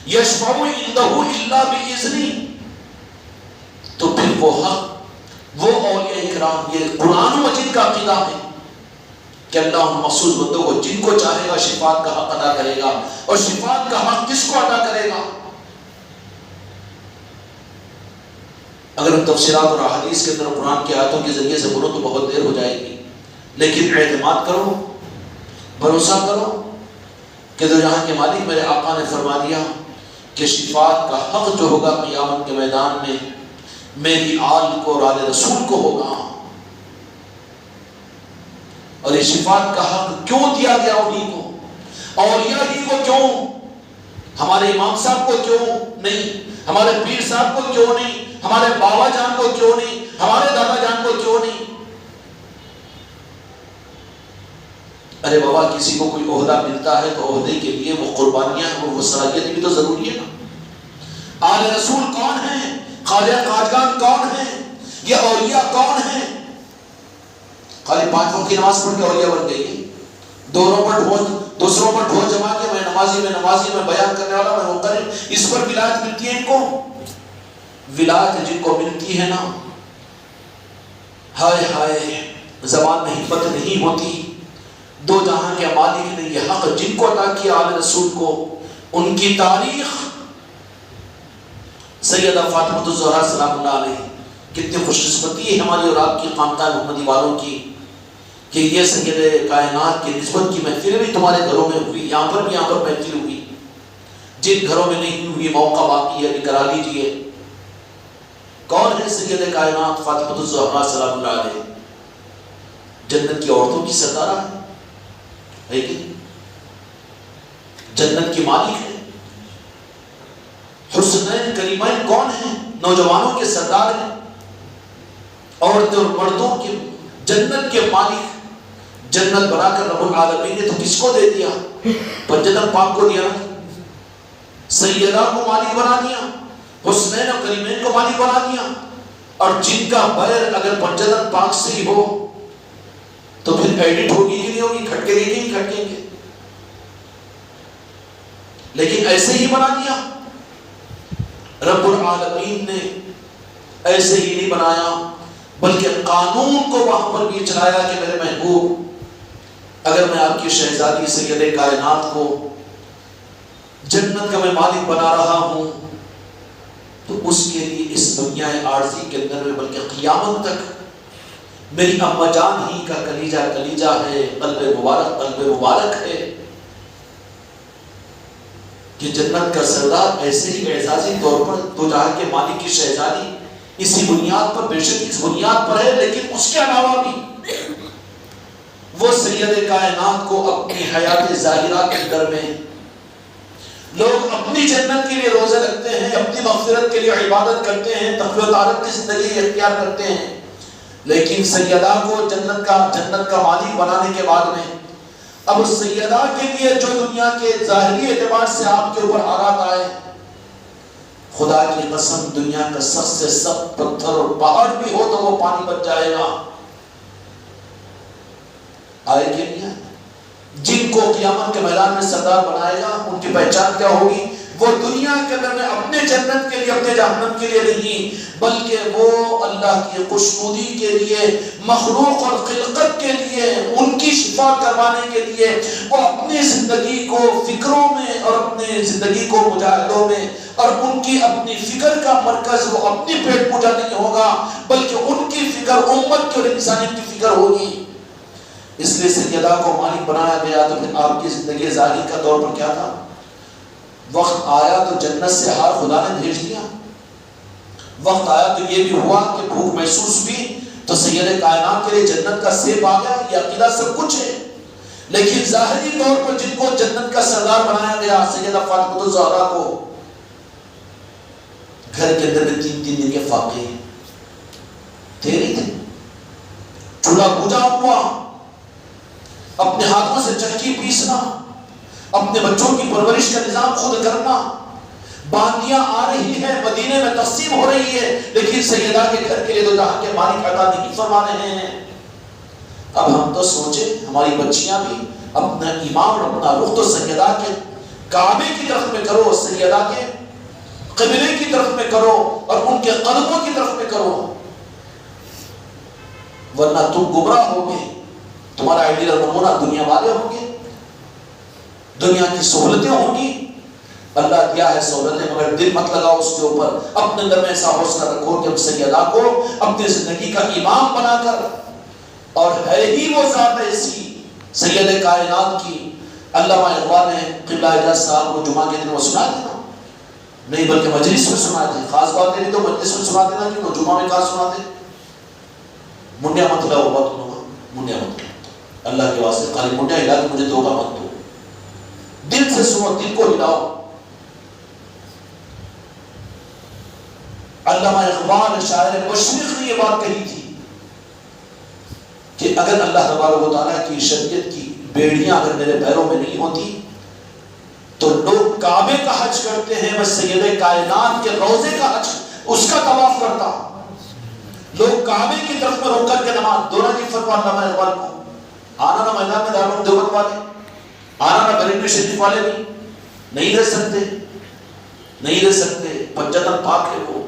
یشفع عنده الا باذنی. تو پھر وہ حق، وہ اولیاء کرام، یہ قرآن مجید کا عقیدہ ہے کہ اللہ ان مخصوص بندوں کو جن کو چاہے گا شفاعت کا حق ادا کرے گا. اور شفاعت کا حق کس کو ادا کرے گا؟ اگر ہم تفسیرات اور احادیث کے اندر قرآن کی آیتوں کے ذریعے سے بولو تو بہت دیر ہو جائے گی، لیکن اعتماد کرو، بھروسہ کرو کہ دو جہاں کے مالک میرے آقا نے فرما دیا کہ شفاعت کا حق جو ہوگا قیامت کے میدان میں میری آل کو اور آل رسول کو ہوگا. اور یہ شفاعت کا حق کیوں دیا گیا انہیں کو؟ اولیاء ہی کو کیوں؟ ہمارے امام صاحب کو کیوں نہیں؟ ہمارے پیر صاحب کو کیوں نہیں؟ ہمارے بابا جان کو کیوں نہیں؟ ہمارے دادا جان کو کیوں نہیں؟ ارے بابا کسی کو کوئی عہدہ ملتا ہے تو عہدے کے لیے وہ قربانیاں اور وہ صلاحیت بھی تو ضروری ہے نا. آل رسول کون ہیں؟ خواجہ خواجگان کون ہیں؟ یہ اولیاء کون ہیں؟ خالی 5 وقت کی نماز پڑھ کے اولیاء بن گئی؟ دوسروں پر ڈھول جما کے میں نمازی میں بیان کرنے والا میں مقرر، اس پر ولایت ملتی ہے ان کو؟ ولایت جن کو ملتی ہے نا، ہائے ہائے زبان میں حکمت نہیں ہوتی. دو جہاں کے مالک نے یہ حق جن کو عطا کیا آل رسول کو، ان کی تاریخ سیدہ فاطمہ الزہرا سلام اللہ علیہ، کتنی خوش قسمتی ہے ہماری اور آپ کی خاندان محمدی والوں کی کہ یہ سید کائنات کی نسبت کی محفل بھی تمہارے گھروں میں ہوئی. یہاں پر محفل ہوئی. جن گھروں میں نہیں ہوئی موقع باقی ہے، کرا لیجیے. کون ہے سید کائنات فاطمہ الزہرا سلام اللہ علیہ؟ جنت کی عورتوں کی سردارہ ہے کہ جنت کی مالک ہے. حسنین کریمین کون ہیں؟ نوجوانوں کے سردار ہیں، عورتوں اور مردوں کے جنت کے مالک. جنت بنا کر رب العالمین نے تو کس کو دے دیا؟ پنجتن پاک کو دیا. سیدہ کو مالک بنا دیا، حسنین اور کریمین کو مالک بنا دیا. اور جن کا بیر اگر پنجتن پاک سے ہی ہو تو پھر ایڈٹ ہوگی کہ نہیں ہوگی؟ کھٹکے گے کہ نہیں کھٹکیں گے؟ لیکن ایسے ہی بنا دیا. رب العالمین نے ایسے ہی نہیں بنایا بلکہ قانون کو وہاں پر بھی چلایا کہ میرے محبوب اگر میں آپ کی شہزادی سید کائنات کو جنت کا میں مالک بنا رہا ہوں تو اس کے لیے اس دنیا عارضی کے اندر میں بلکہ قیامت تک میری اماں جان ہی کا کلیجہ ہے، قلب مبارک ہے کہ جنت کا سردار ایسے ہی اعزازی طور پر دو جہاں کے مالک کی شہزادی اسی بنیاد پر، بے شک اس بنیاد پر ہے، لیکن اس کے علاوہ بھی وہ سید کائنات کو اپنی حیات ظاہرہ کے اندر میں لوگ اپنی جنت کے لیے روزے رکھتے ہیں، اپنی مغفرت کے لیے عبادت کرتے ہیں، تقوی و طاعت کی زندگی اختیار کرتے ہیں، لیکن سیدہ کو جنت کا مالک بنانے کے بعد میں اب اس سیدہ کے لیے جو دنیا کے ظاہری اعتبار سے آپ کے اوپر حالات آئے، خدا کی قسم دنیا کا سخت سے سخت پتھر اور پہاڑ بھی ہو تو وہ پانی بن جائے گا. آئے کہ نہیں آئے؟ جن کو قیامت کے میدان میں سردار بنائے گا ان کی پہچان کیا ہوگی؟ وہ دنیا کے اندر میں اپنے جنت کے لیے، اپنے جہنم کے لیے نہیں، بلکہ وہ اللہ کی خوشنودی کے لیے، مخلوق اور خلقت کے لیے، ان کی شفا کروانے کے لیے وہ اپنی زندگی کو فکروں میں اور اپنے زندگی کو مجاہدوں میں اور ان کی اپنی فکر کا مرکز وہ اپنی پیٹ پوجا نہیں ہوگا بلکہ ان کی فکر امت کی اور انسانیت کی فکر ہوگی. اس لیے سیدہ کو مالک بنایا گیا. تو پھر آپ کی زندگی ظاہری کا دور پر کیا تھا؟ وقت آیا تو جنت سے ہار خدا نے بھیج دیا. وقت آیا تو یہ بھی ہوا کہ بھوک محسوس ہوئی تو سید کائنات کے لیے جنت کا سیب آ گیا. یہ عقیدہ سب کچھ ہے. لیکن ظاہری طور پر جن کو جنت کا سردار بنایا گیا سیدہ فاطمہ الزہرا کو گھر کے اندر میں 3 دن کے فاقے تھے نہیں تھے. چولہا بوجھا ہوا، اپنے ہاتھوں سے چکی پیسنا، اپنے بچوں کی پرورش کا نظام خود کرنا، باندیاں آ رہی ہیں مدینے میں تقسیم ہو رہی ہے، لیکن سیدہ کے گھر کے لیے تو جہاں کے مالک عطا نہیں فرما رہے ہیں. اب ہم تو سوچیں ہماری بچیاں بھی اپنا ایمان اور اپنا رخ تو سیدہ کے کعبے کی طرف میں کرو، سیدہ کے قبلے کی طرف میں کرو اور ان کے قدموں کی طرف میں کرو، ورنہ تم گمراہ ہوگے. تمہارا آئیڈیل نمونہ دنیا والے ہوں گے، دنیا کی سہولتیں ہوں گی. اللہ دیا ہے سہولتیں مگر دل مت لگاؤ اس کے اوپر. اپنے اندر میں ایسا حوصلہ رکھو کہ ہم سیدہ کو اپنی زندگی کا امام بنا کر، اور ہے ہی وہ ذات ایسی سید کائنات کی. علامہ اقبال نے قبلہ اجاز صاحب کو جمعہ کے دن وہ سنا تھے نا، نہیں بلکہ مجلس میں سنا تھے. خاص بات نہیں تو مجلس میں سنا دینا کیوں، جمعہ میں کہاں سنا دے. منڈیا مت لاؤ بات ہوگا، منڈیا مت لاؤ اللہ کے واسطے، خالی منڈیا ہلا کے مجھے دھوکہ مت دو. دل سے سنو، دل کو ہلاؤ. علامہ اقبال شاعر مشرق نے یہ بات کہی تھی کہ اگر اللہ تبارک و تعالیٰ کی شریعت کی بیڑیاں اگر میرے پیروں میں نہیں ہوتی تو لوگ کعبے کا حج کرتے ہیں، میں سید کائنات کے روضے کا حج اس کا طواف کرتا. لوگ کعبے کی طرف میں رک کر کے نماز دونوں کی فتویٰ علامہ اقبال کو آنا نہ میدان میں دارالعلوم دیوبند والے، آنا نہ بریلوی شریف والے بھی نہیں رہ سکتے، نہیں رہ سکتے. پنجتن پاک ہے وہ،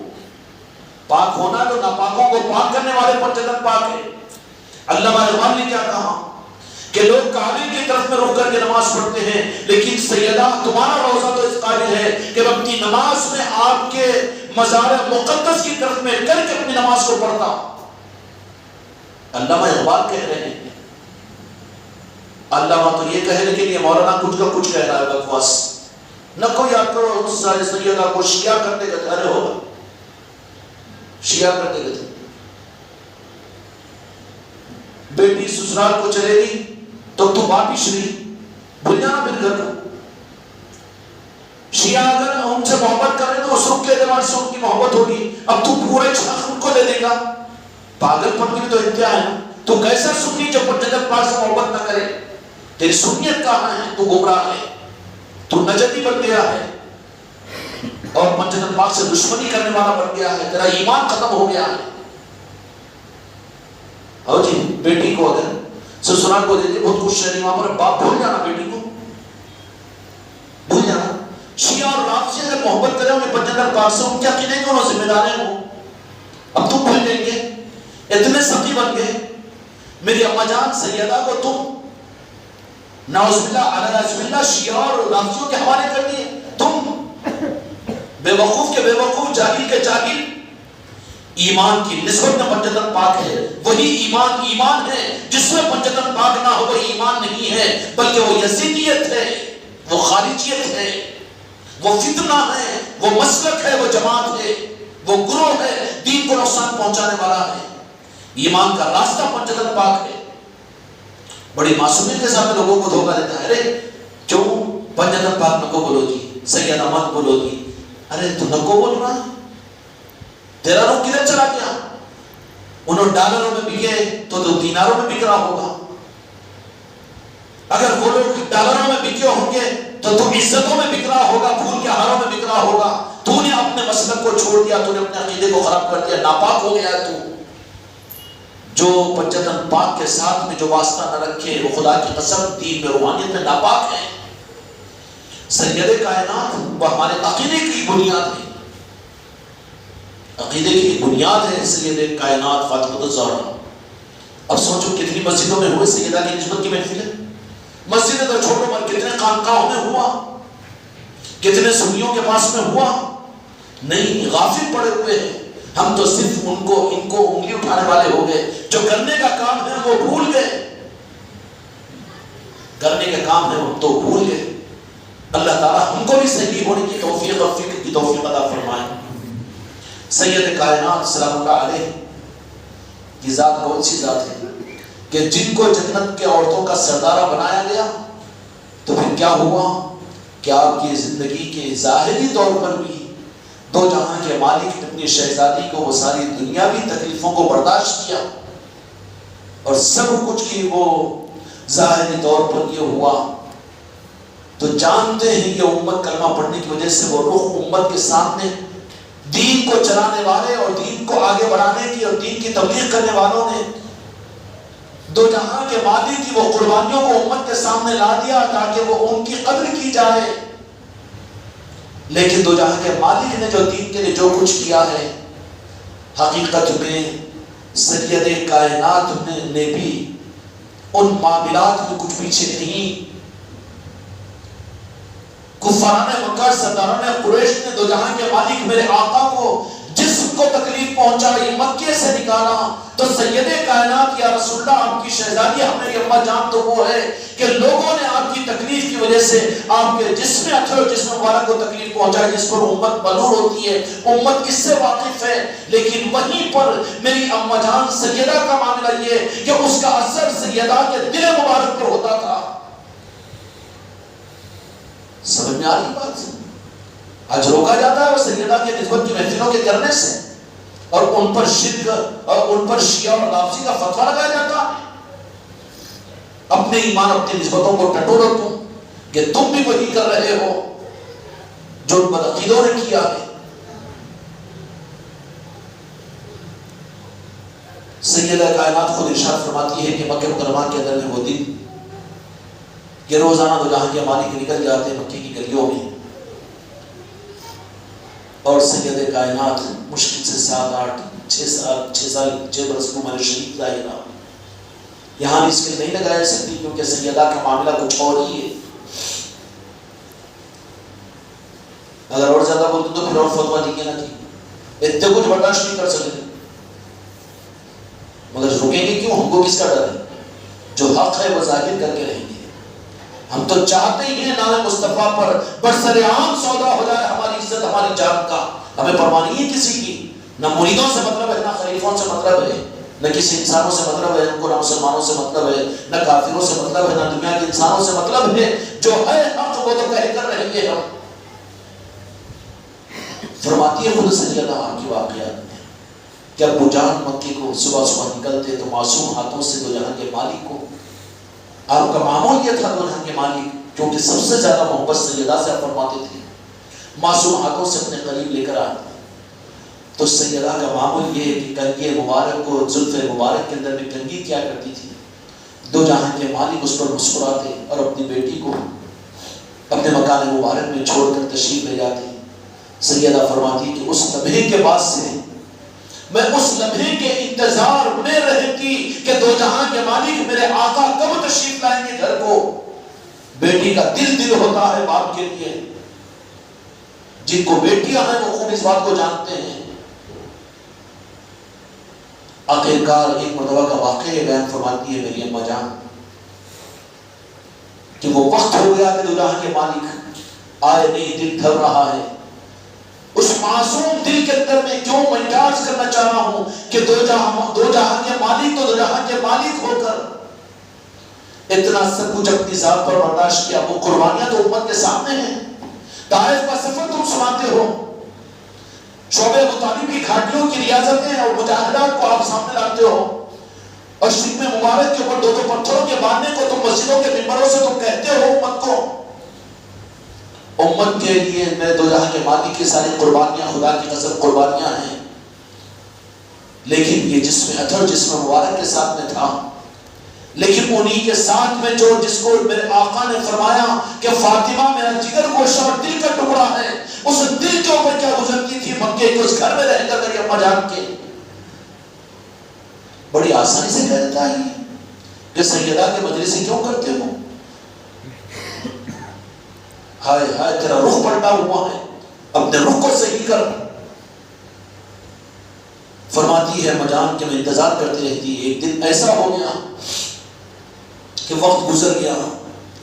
پاک ہونا تو ناپاکوں کو پاک کرنے والے پنجتن پاک ہے. علامہ اقبال نے کیا کہا کہ لوگ کعبے کی طرف میں رک کر کے نماز پڑھتے ہیں، لیکن سیدہ تمہارا روزہ تو اس قابل ہے کہ اپنی نماز میں آپ کے مزار مقدس کی طرف میں کر کے اپنی نماز کو پڑھتا. علامہ اقبال کہہ رہے ہیں. علامہ تو یہ کہنے کے لیے مولانا کچھ کا کچھ کہہ رہا ہے بکواس. نہ کوئی آپ کو سیدہ کو شیعہ کرتے گئے، ارے ہوگا شیعہ کرتے گئے. بیٹی سسرال کو چلے گی تو تم واپس نہیں بھول جانا پھر گھر کو. شیعہ اگر ان سے محبت کر رہے تو اس رخ کے اعتبار سے ان کی محبت ہوگی. اب تو پورے حق ان کو دے دے گا. پاگل پن کی تو انتہا ہے. تو کیسا سنی جو پنجتن پاک سے محبت نہ کرے؟ تیری سنیت کہاں ہے؟ تو گمراہ ہے، تو نجدی بن گیا ہے اور پنجتن پاک سے دشمنی کرنے والا بن گیا ہے. تیرا ایمان ختم ہو گیا ہے. اور جی بیٹی کو اگر سسرال کو دے دے بہت خوش رہنی وہاں پر، باپ بھول جانا بیٹی کو، بھول جانا. شیعہ اور رافضی سے اگر محبت کرے انہیں پنجتن پاک سے، ان کے عقیدے کے انہوں ذمہ دار ہیں وہ. اب تم بھول جائیں گے، اتنے سخی بن گئے. میری اما جان سیدہ کو تم نعوذ باللہ علیہ باللہ شیعہ اور رافضیوں کے حوالے کر دیے. تم بے وقوف کے بے وقوف، جاہل کے جاہل. ایمان کی نسبت میں پنجتن پاک ہے، وہی ایمان ہے. جس میں پنجتن پاک نہ ہو وہ ایمان نہیں ہے، بلکہ وہ یزیدیت ہے، وہ خارجیت ہے، وہ فتنہ ہے، وہ مسلک ہے، وہ جماعت ہے، وہ گروہ ہے، دین کو نقصان پہنچانے والا ہے. ایمان کا راستہ پنجتن پاک ہے. بڑی معصومیت کے ساتھ لوگوں کو دھوکہ دیتا ہے. ارے کیوں پنجتن پاک نکو بولو جی، سیدہ مت بولو جی. ارے تو نکو بول رہا ہے، تیرا روح کدھر چلا گیا؟ انہوں ڈالروں میں بکے تو دیناروں میں بک رہا ہوگا. اگر وہ لوگ ڈالروں میں بکے ہوں گے تو تم عزتوں میں بک رہا ہوگا، پھول کے ہاروں میں بک رہا ہوگا. تو نے اپنے مسلک کو چھوڑ دیا، تو نے اپنے عقیدے کو خراب کر دیا، ناپاک ہو گیا ہے. تو جو پنجتن پاک کے ساتھ میں جو واسطہ نہ رکھے وہ خدا کی قسم دین میں روحانیت میں ناپاک ہے. سید کائنات وہ ہمارے عقیدے کی بنیاد ہے، عقیدے کی بنیاد ہے سید کائنات فاطمہ الزہرا. اب سوچو کتنی مسجدوں میں ہوئے سیدہ کی نسبت کی محفلیں. مسجدیں تو چھوٹوں پر، کتنے خانقاہوں میں ہوا، کتنے سنیوں کے پاس میں ہوا. نہیں، غافل پڑے ہوئے ہیں. ہم تو صرف ان کو انگلی اٹھانے والے ہو گئے. جو کرنے کا کام ہے وہ بھول گئے، کرنے کا کام ہے وہ تو بھول گئے. اللہ تعالیٰ ہم کو بھی صحیح ہونے کی توفیق اور فکر کی توفیق عطا فرمائے. سید کائنات سلام اللہ علیہ کی ذات کون سی ذات ہے؟ کہ جن کو جنت کے عورتوں کا سردارہ بنایا گیا تو پھر کیا ہوا کہ آپ کی زندگی کے ظاہری طور پر بھی دو جہاں کے مالک نے اپنی شہزادی کو وہ ساری دنیاوی تکلیفوں کو برداشت کیا اور سب کچھ کی وہ ظاہری طور پر یہ ہوا تو جانتے ہیں کہ امت کلمہ پڑھنے کی وجہ سے وہ رخ امت کے سامنے دین کو چلانے والے اور دین کو آگے بڑھانے کی اور دین کی تبلیغ کرنے والوں نے دو جہاں کے مالک کی وہ قربانیوں کو امت کے سامنے لا دیا تاکہ وہ ان کی قدر کی جائے. لیکن دو جہاں کے مالک نے جو دین کے لیے جو کچھ کیا ہے حقیقت میں سید کائنات نے بھی ان معاملات میں کچھ پیچھے نہیں. کفاران مکہ سرداران قریش نے دو جہاں کے مالک میرے آقا کو جسم کو تکلیف پہنچائی مکے سے نکالا تو سید کائنات یا رسول اللہ آپ کی شہزادی ہمیں اماں جان تو وہ ہے کہ لوگوں نے آپ کی تکلیف کی وجہ سے آپ کے جسم اطہر اور جسم مبارک کو تکلیف پہنچائی جس پر امت ملور ہوتی ہے. امت کس سے واقف ہے لیکن وہیں پر میری اماں جان سیدہ کا معاملہ یہ کہ اس کا اثر سیدہ کے دل مبارک پر ہوتا تھا. سمجھ میں آ رہی بات؟ آج روکا جاتا ہے وہ سیدہ کے نسبت کی محفلوں کے کرنے سے اور ان پر شرک اور ان پر شیعہ اور رافضی کا فتویٰ لگایا جاتا ہے. اپنے ایمان اپنی نسبتوں کو ٹٹولو تم کہ تم بھی وہی کر رہے ہو جو بدعقیدوں نے کیا ہے. سیدہ کائنات خود ارشاد فرماتی ہے کہ مکہ مکرمہ کے اندر میں وہ دن کہ روزانہ دو جہاں کے مالک نکل جاتے ہیں مکے کی گلیوں میں اور سید کائنات مشکل سے 6 برس کو میں نے شریف ظاہر رہا. یہاں بھی اس کے نہیں لگایا سکتی کیونکہ سیدہ کا معاملہ کچھ اور ہی ہے. اگر اور زیادہ بولتے تو پھر اور فتویٰ دیکھے نہ کی اتنے کچھ برداشت نہیں کر سکتے مگر رکیں گے کیوں؟ ہم کو کس کا ڈر ہے؟ جو حق ہے وہ ظاہر کر کے رہیں گے. ہم تو چاہتے ہی ہیں نام مصطفیٰ پر برسرعام سودا ہو جائے ہماری عزت ہماری جان کا. ہمیں پرواہ نہیں ہے کسی کی. نہ مریدوں سے مطلب ہے نہ خلیفوں سے مطلب ہے نہ کسی انسانوں سے مطلب ہے نہ مسلمانوں سے مطلب ہے نہ کافروں سے مطلب ہے نہ دنیا کے انسانوں سے مطلب ہے. جو ہے حق وہ تو کہہ کر رہیں گے. ہم فرماتی ہے خود سیدہ آپ کی واقعات میں کہ ابو جان مکے کو صبح صبح نکلتے تو معصوم ہاتھوں سے دو جہاں کے مالک کو آپ کا معمول یہ تھا دو جہاں کے مالک کیونکہ سب سے زیادہ محبت سیدہ سے فرماتے تھے معصوم ہاتھوں سے اپنے قریب لے کر آتے تو سیدہ کا معمول یہ ہے کہ کنگھی مبارک کو زلف مبارک کے اندر بھی کنگھی کیا کرتی تھی. دو جہاں کے مالک اس پر مسکراتے اور اپنی بیٹی کو اپنے مکان مبارک میں چھوڑ کر تشریف لے جاتے. سیدہ فرماتی کہ اس لمحے کے بعد سے میں اس لمحے کے انتظار میں رہتی کہ دو جہاں کے مالک میرے آقا کب تشریف لائیں گے گھر کو. بیٹی کا دل ہوتا ہے باپ کے لیے. جن کو بیٹیاں ہیں وہ خوب اس بات کو جانتے ہیں. آخرکار ایک مرتبہ کا واقعہ بیان فرماتی ہے میری اماں جان کہ وہ وقت ہو گیا کہ دو جہاں کے مالک آئے نہیں. دل تھر رہا ہے. اس معصوم دل کے اندر میں کیوں میں احساس کرنا چاہ رہا ہوں کہ دو جہاں کے مالک تو دو جہاں کے مالک ہو کر اتنا سب کچھ اپنی ذات پر برداشت کیا. وہ قربانیاں تو امت کے سامنے ہیں. طائف کا سفر تم سناتے ہو, شعبہ ابو طالب کی گھاٹیوں کی ریاضتیں اور مجاہدات کو آپ سامنے لاتے ہو اور شکم مبارک کے اوپر دو پتھروں کے باندھنے کو تم مسجدوں کے ممبروں سے تم کہتے ہو امت کو. امت کے لیے میں دو جہاں کے مالک کی ساری قربانیاں خدا کی قسم قربانیاں ہیں. لیکن یہ جسم اطہر جسم مبارک کے ساتھ میں تھا. لیکن انہی کے ساتھ میں جو جس کو میرے آقا نے فرمایا کہ فاطمہ میرا جگر گوشہ اور دل کا ٹکڑا ہے, اس دل کے اوپر کیا گزرتی تھی مکے کے اس گھر میں رہ کر میری اماں جان کے. بڑی آسانی سے کہہ دیتا ہے کہ سیدہ کے مجلس سے کیوں کرتے ہو. ہائے ہائے تیرا رخ پلٹا ہوا ہے, اپنے رخ کو صحیح کر. فرماتی ہے مجان کہ میں انتظار کرتے رہتی. ایک دن ایسا ہو گیا کہ وقت گزر گیا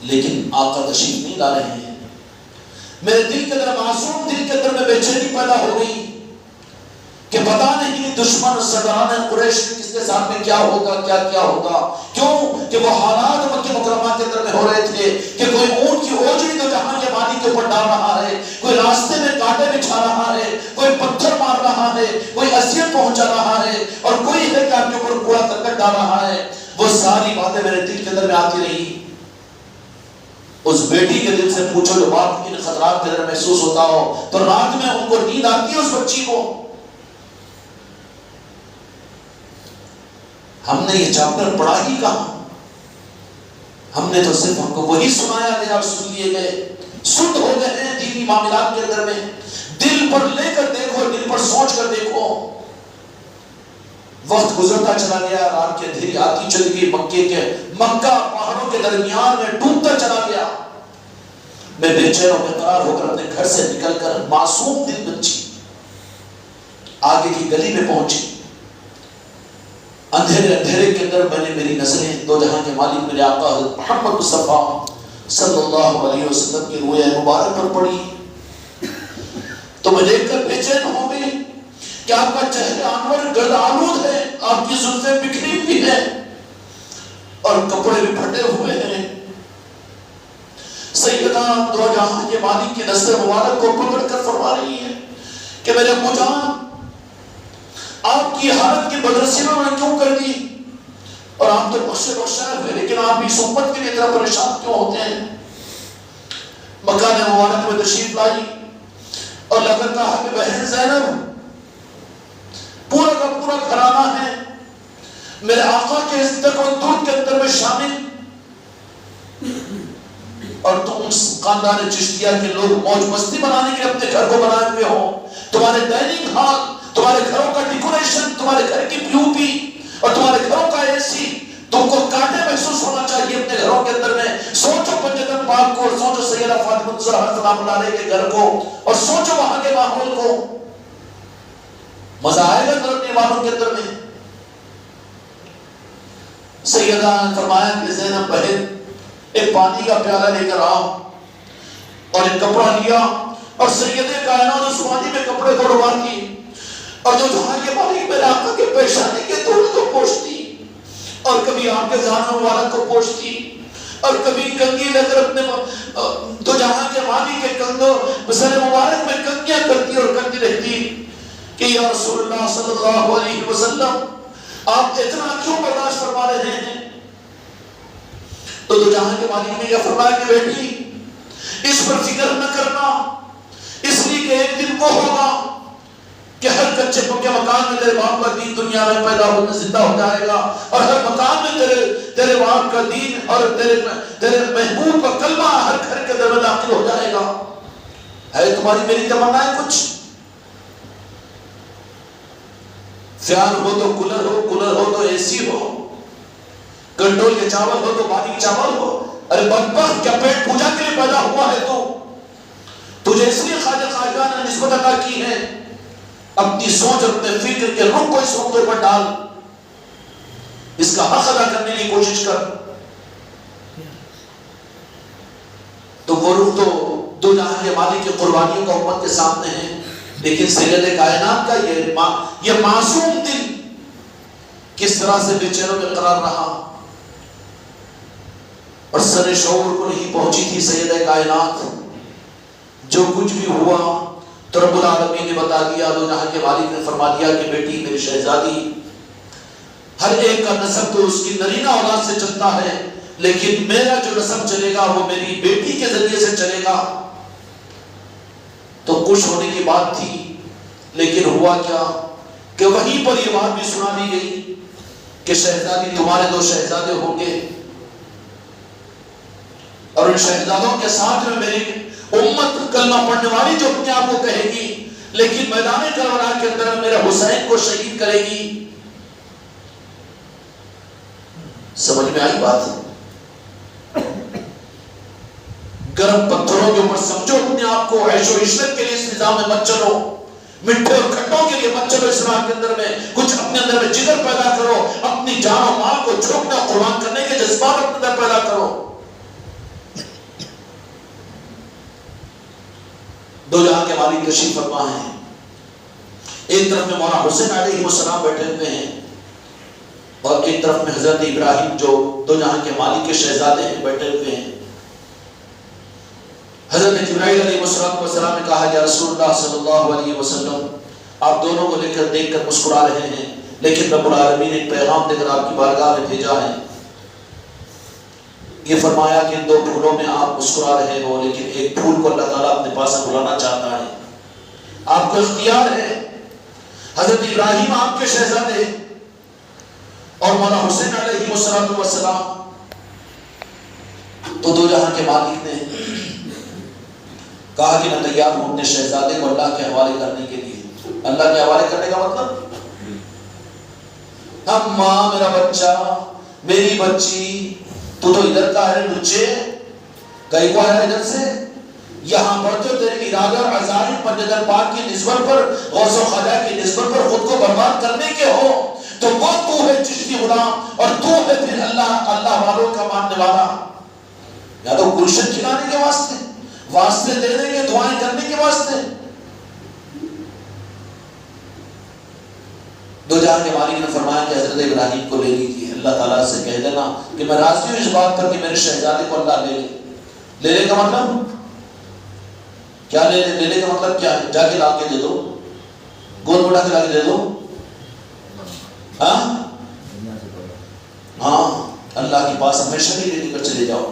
لیکن آقا تشریف نہیں لا رہے ہیں. میرے دل کے اندر معصوم دل کے اندر میں بے چینی پیدا ہو گئی کہ پتہ نہیں دشمن سرداران قریش اس کے ساتھ میں کیا ہوگا کیا ہوگا. کیوں کہ وہ حالات مکہ مکرمہ کے اندر میں ہو رہے تھے کہ کوئی اونٹ کی اوجڑی تو جہاں کے مالک کے اوپر ڈال رہا ہے, کوئی راستے میں کانٹے بچھا رہا ہے, کوئی پتھر مار رہا ہے, کوئی اذیت پہنچا رہا ہے, اور کوئی ہے کہ آپ کے اوپر کوڑا کرکٹ ڈال رہا ہے. وہ ساری باتیں میرے دل کے اندر میں آتی رہی. اس بیٹی کے دل سے پوچھو جو باپ ان خطرات کے اندر محسوس ہوتا ہو تو رات میں ان کو نیند آتی ہے اس بچی کو. ہم نے یہ چیپٹر پڑھا ہی کہاں, ہم نے تو صرف ہم کو وہی سنایا گیا اور سن لیے گئے. سن ہو گئے ہیں دینی معاملات کے اندر میں. دل پر لے کر دیکھو, دل پر سوچ کر دیکھو. وقت گزرتا چلا گیا, رات کی اندھیری آتی چلی گئی, مکہ پہاڑوں کے درمیان میں ڈوبتا چلا گیا. میں بے چین و بے قرار ہو کر اپنے گھر سے نکل کر معصوم دل بچی آگے کی گلی میں پہنچی. اندھیرے کے اندر میں نے میری نظریں دو جہاں کے مالک میرے آقا حضرت محمد مصطفیٰ صلی اللہ علیہ وسلم کی روئے مبارک پر پڑی. تو میں دیکھ کر بے چین ہو گئی کہ آپ کا چہرہ انور گرد آلود ہے, آپ کی زلفیں بکھری ہوئی ہیں اور کپڑے بھی پھٹے ہوئے ہیں. سیدہ دو جہاں کے مالک کی نظر مبارک کو پکڑ کر فرما رہی ہے کہ میرے ابو جان, آپ کی حالت کی بدرسیوں میں کیوں کر دی, اور آپ تو بخشے ہوئے لیکن آپ اس امت کے لیے اتنا پریشان کیوں ہوتے ہیں. مکان مبارک میں تشریف لائی اور لگا کہا کہ بہن زینب, پورا کا پورا گھرانہ ہے میرے آقا کے عزت و درود کے اندر میں شامل, اور تم خاندان چشتیہ کے لوگ موج مستی بنانے کے لیے اپنے گھر کو بنائے ہوئے ہو. تمہارے ڈائننگ ہال, تمہارے گھروں کا ڈیکوریشن, تمہارے گھر کی پی او پی اور تمہارے گھروں کا اے سی, تم کو کانٹے محسوس ہونا چاہیے اپنے گھروں کے اندر میں. سوچو پنجتن پاک کو, اور سوچو سیدہ فاطمہ الزہرا سلام اللہ علیہ کے گھر کو, اور سوچو وہاں کے ماحول کو. مزہ آئے گا کرنے والوں کے اندر میں. سیدہ نے فرمایا کہ زینب بہن, ایک پانی کا پیالہ لے کر آؤ, اور ایک کپڑا لیا اور سید کائنات اس پانی میں کپڑے کو ڈبا دی, اور جو جہاں کے مالک میرے آقا کے پیشانی کے دھول کو پوچھتی, اور کبھی آپ کے زانوں مبارک کو پوچھتی, اور کبھی کنگھی لے کر اپنے دو جہاں کے مالک کے کندھوں سر مبارک میں کنگھیاں کرتی اور کرتی رہتی کہ یا رسول اللہ صلی اللہ علیہ وسلم, آپ اتنا کیوں برداشت فرما رہے ہیں. تو دو جہاں کے مالک نے یہ فرمایا کہ بیٹی اس پر فکر نہ کرنا, اس لیے کہ ایک دن وہ ہوگا کہ ہر کچے پکے مکان میں تیرے باپ کا دین دنیا میں پیدا ہونے زندہ ہو جائے گا, اور ہر مکان میں تیرے باپ کا دین اور تیرے محبوب کا کلمہ ہر گھر کے اندر میں داخل ہو جائے گا. ہے تمہاری میری تمنا ہے کچھ؟ فیان ہو تو کولر ہو, کولر ہو تو اے سی ہو, کنٹرول کے چاول ہو تو باریک چاول ہو. ارے بدبخت, کیا پیٹ پوجا کے لیے پیدا ہوا ہے تجھے اس لیے خواجہ خواجہ نے نسبت عطا کی ہے. اپنی سوچ اور اپنے فکر کے رخ کو اس نقطے پر ڈال, اس کا حق ادا کرنے کی کوشش کر. تو وہ رخ تو دو جہاں کے مالک کی قربانیوں کا امت کے سامنے ہے, لیکن سید کائنات کا یہ معصوم دل کس طرح سے بے چین و بے قرار رہا, اور سر شعور کو نہیں پہنچی تھی سید کائنات. جو کچھ بھی ہوا تو رب العالمین نے بتا دیا, دو جہاں کے مالک نے فرما دیا کہ بیٹی میری شہزادی, ہر ایک کا نسب تو اس کی نرینہ اولاد سے چلتا ہے, لیکن میرا جو نسب چلے گا وہ میری بیٹی کے ذریعے سے چلے گا. تو خوش ہونے کی بات تھی, لیکن ہوا کیا کہ وہیں پر یہ بات بھی سنا دی گئی کہ شہزادی تمہارے دو شہزادے ہوں گے, اور ان شہزادوں کے ساتھ میں میری امت کلمہ پڑھنے والی جو اپنے آپ کو کہے گی, لیکن میدان کربلا کے اندر میرے حسین کو شہید کرے گی. سمجھ میں آئی بات؟ گرم پتھروں کے اوپر سمجھو اپنے آپ کو, عیش و عشرت کے لیے اس نظام میں مت چلو, مٹھے اور کھٹوں کے لیے مت چلو. اس راہ کے اندر میں کچھ اپنے اندر میں جگر پیدا کرو, اپنی جان و مال کو جھونکنے اور قربان کرنے کے جذبات اپنے اندر پیدا کرو. دو جہاں کے مالک تشریف فرما ہیں, ایک طرف میں مولانا حسین علیہ السلام بیٹھے ہوئے ہیں, اور ایک طرف میں حضرت ابراہیم جو دو جہاں کے مالک کے شہزادے ہیں بیٹھے ہوئے ہیں. حضرت جبرائیل علیہ السلام نے کہا یا رسول اللہ صلی اللہ علیہ وسلم آپ دونوں کو لے کر دیکھ کر مسکرا رہے ہیں، لیکن رب العالمین نے ایک پیغام دے کر آپ کی بارگاہ میں بھیجا ہے. یہ فرمایا کہ ان دو پھولوں میں آپ مسکرا رہے ہو، لیکن ایک پھول کو اللہ تعالیٰ اپنے پاس بلانا چاہتا ہے. آپ کو اختیار ہے. حضرت ابراہیم آپ کے شہزادے اور مولا حسین علیہ السلام تو دو جہاں کے مالک نے کہا کہ میں تیار ہوں اپنے شہزادے کو اللہ کے حوالے کرنے کے لیے. اللہ کے حوالے کرنے کا مطلب اماں میرا بچہ میری بچی تو ادھر کا ہے لچے گئی کو ہے ادھر سے یہاں پر تو تیرے ارادہ اور عزائم پنجدر پاک کی نسبت پر غوث و خواجہ کی نسبت پر خود کو برباد کرنے کے ہو تو وہ تو ہے چشتی غلام اور تو ہے پھر اللہ والوں کا ماننے والا. یا تو گلشن کھلانے کے واسطے دینے کے دعائیں کرنے کے واسطے. دو جہاں کے مالک نے فرمایا کہ حضرت ابراہیم کو لے لیجیے، اللہ تعالیٰ سے کہہ دینا کہ میں راضی ہوں اس بات پر کہ میرے شہزادے کو اللہ لے لے کا مطلب کیا؟ لے کا مطلب کیا ہے؟ جا کے لا کے دے دو، گود بڑھا کے لا کے دے دو. ہاں اللہ کے پاس ہمیشہ ہی لے کر چلے جاؤ.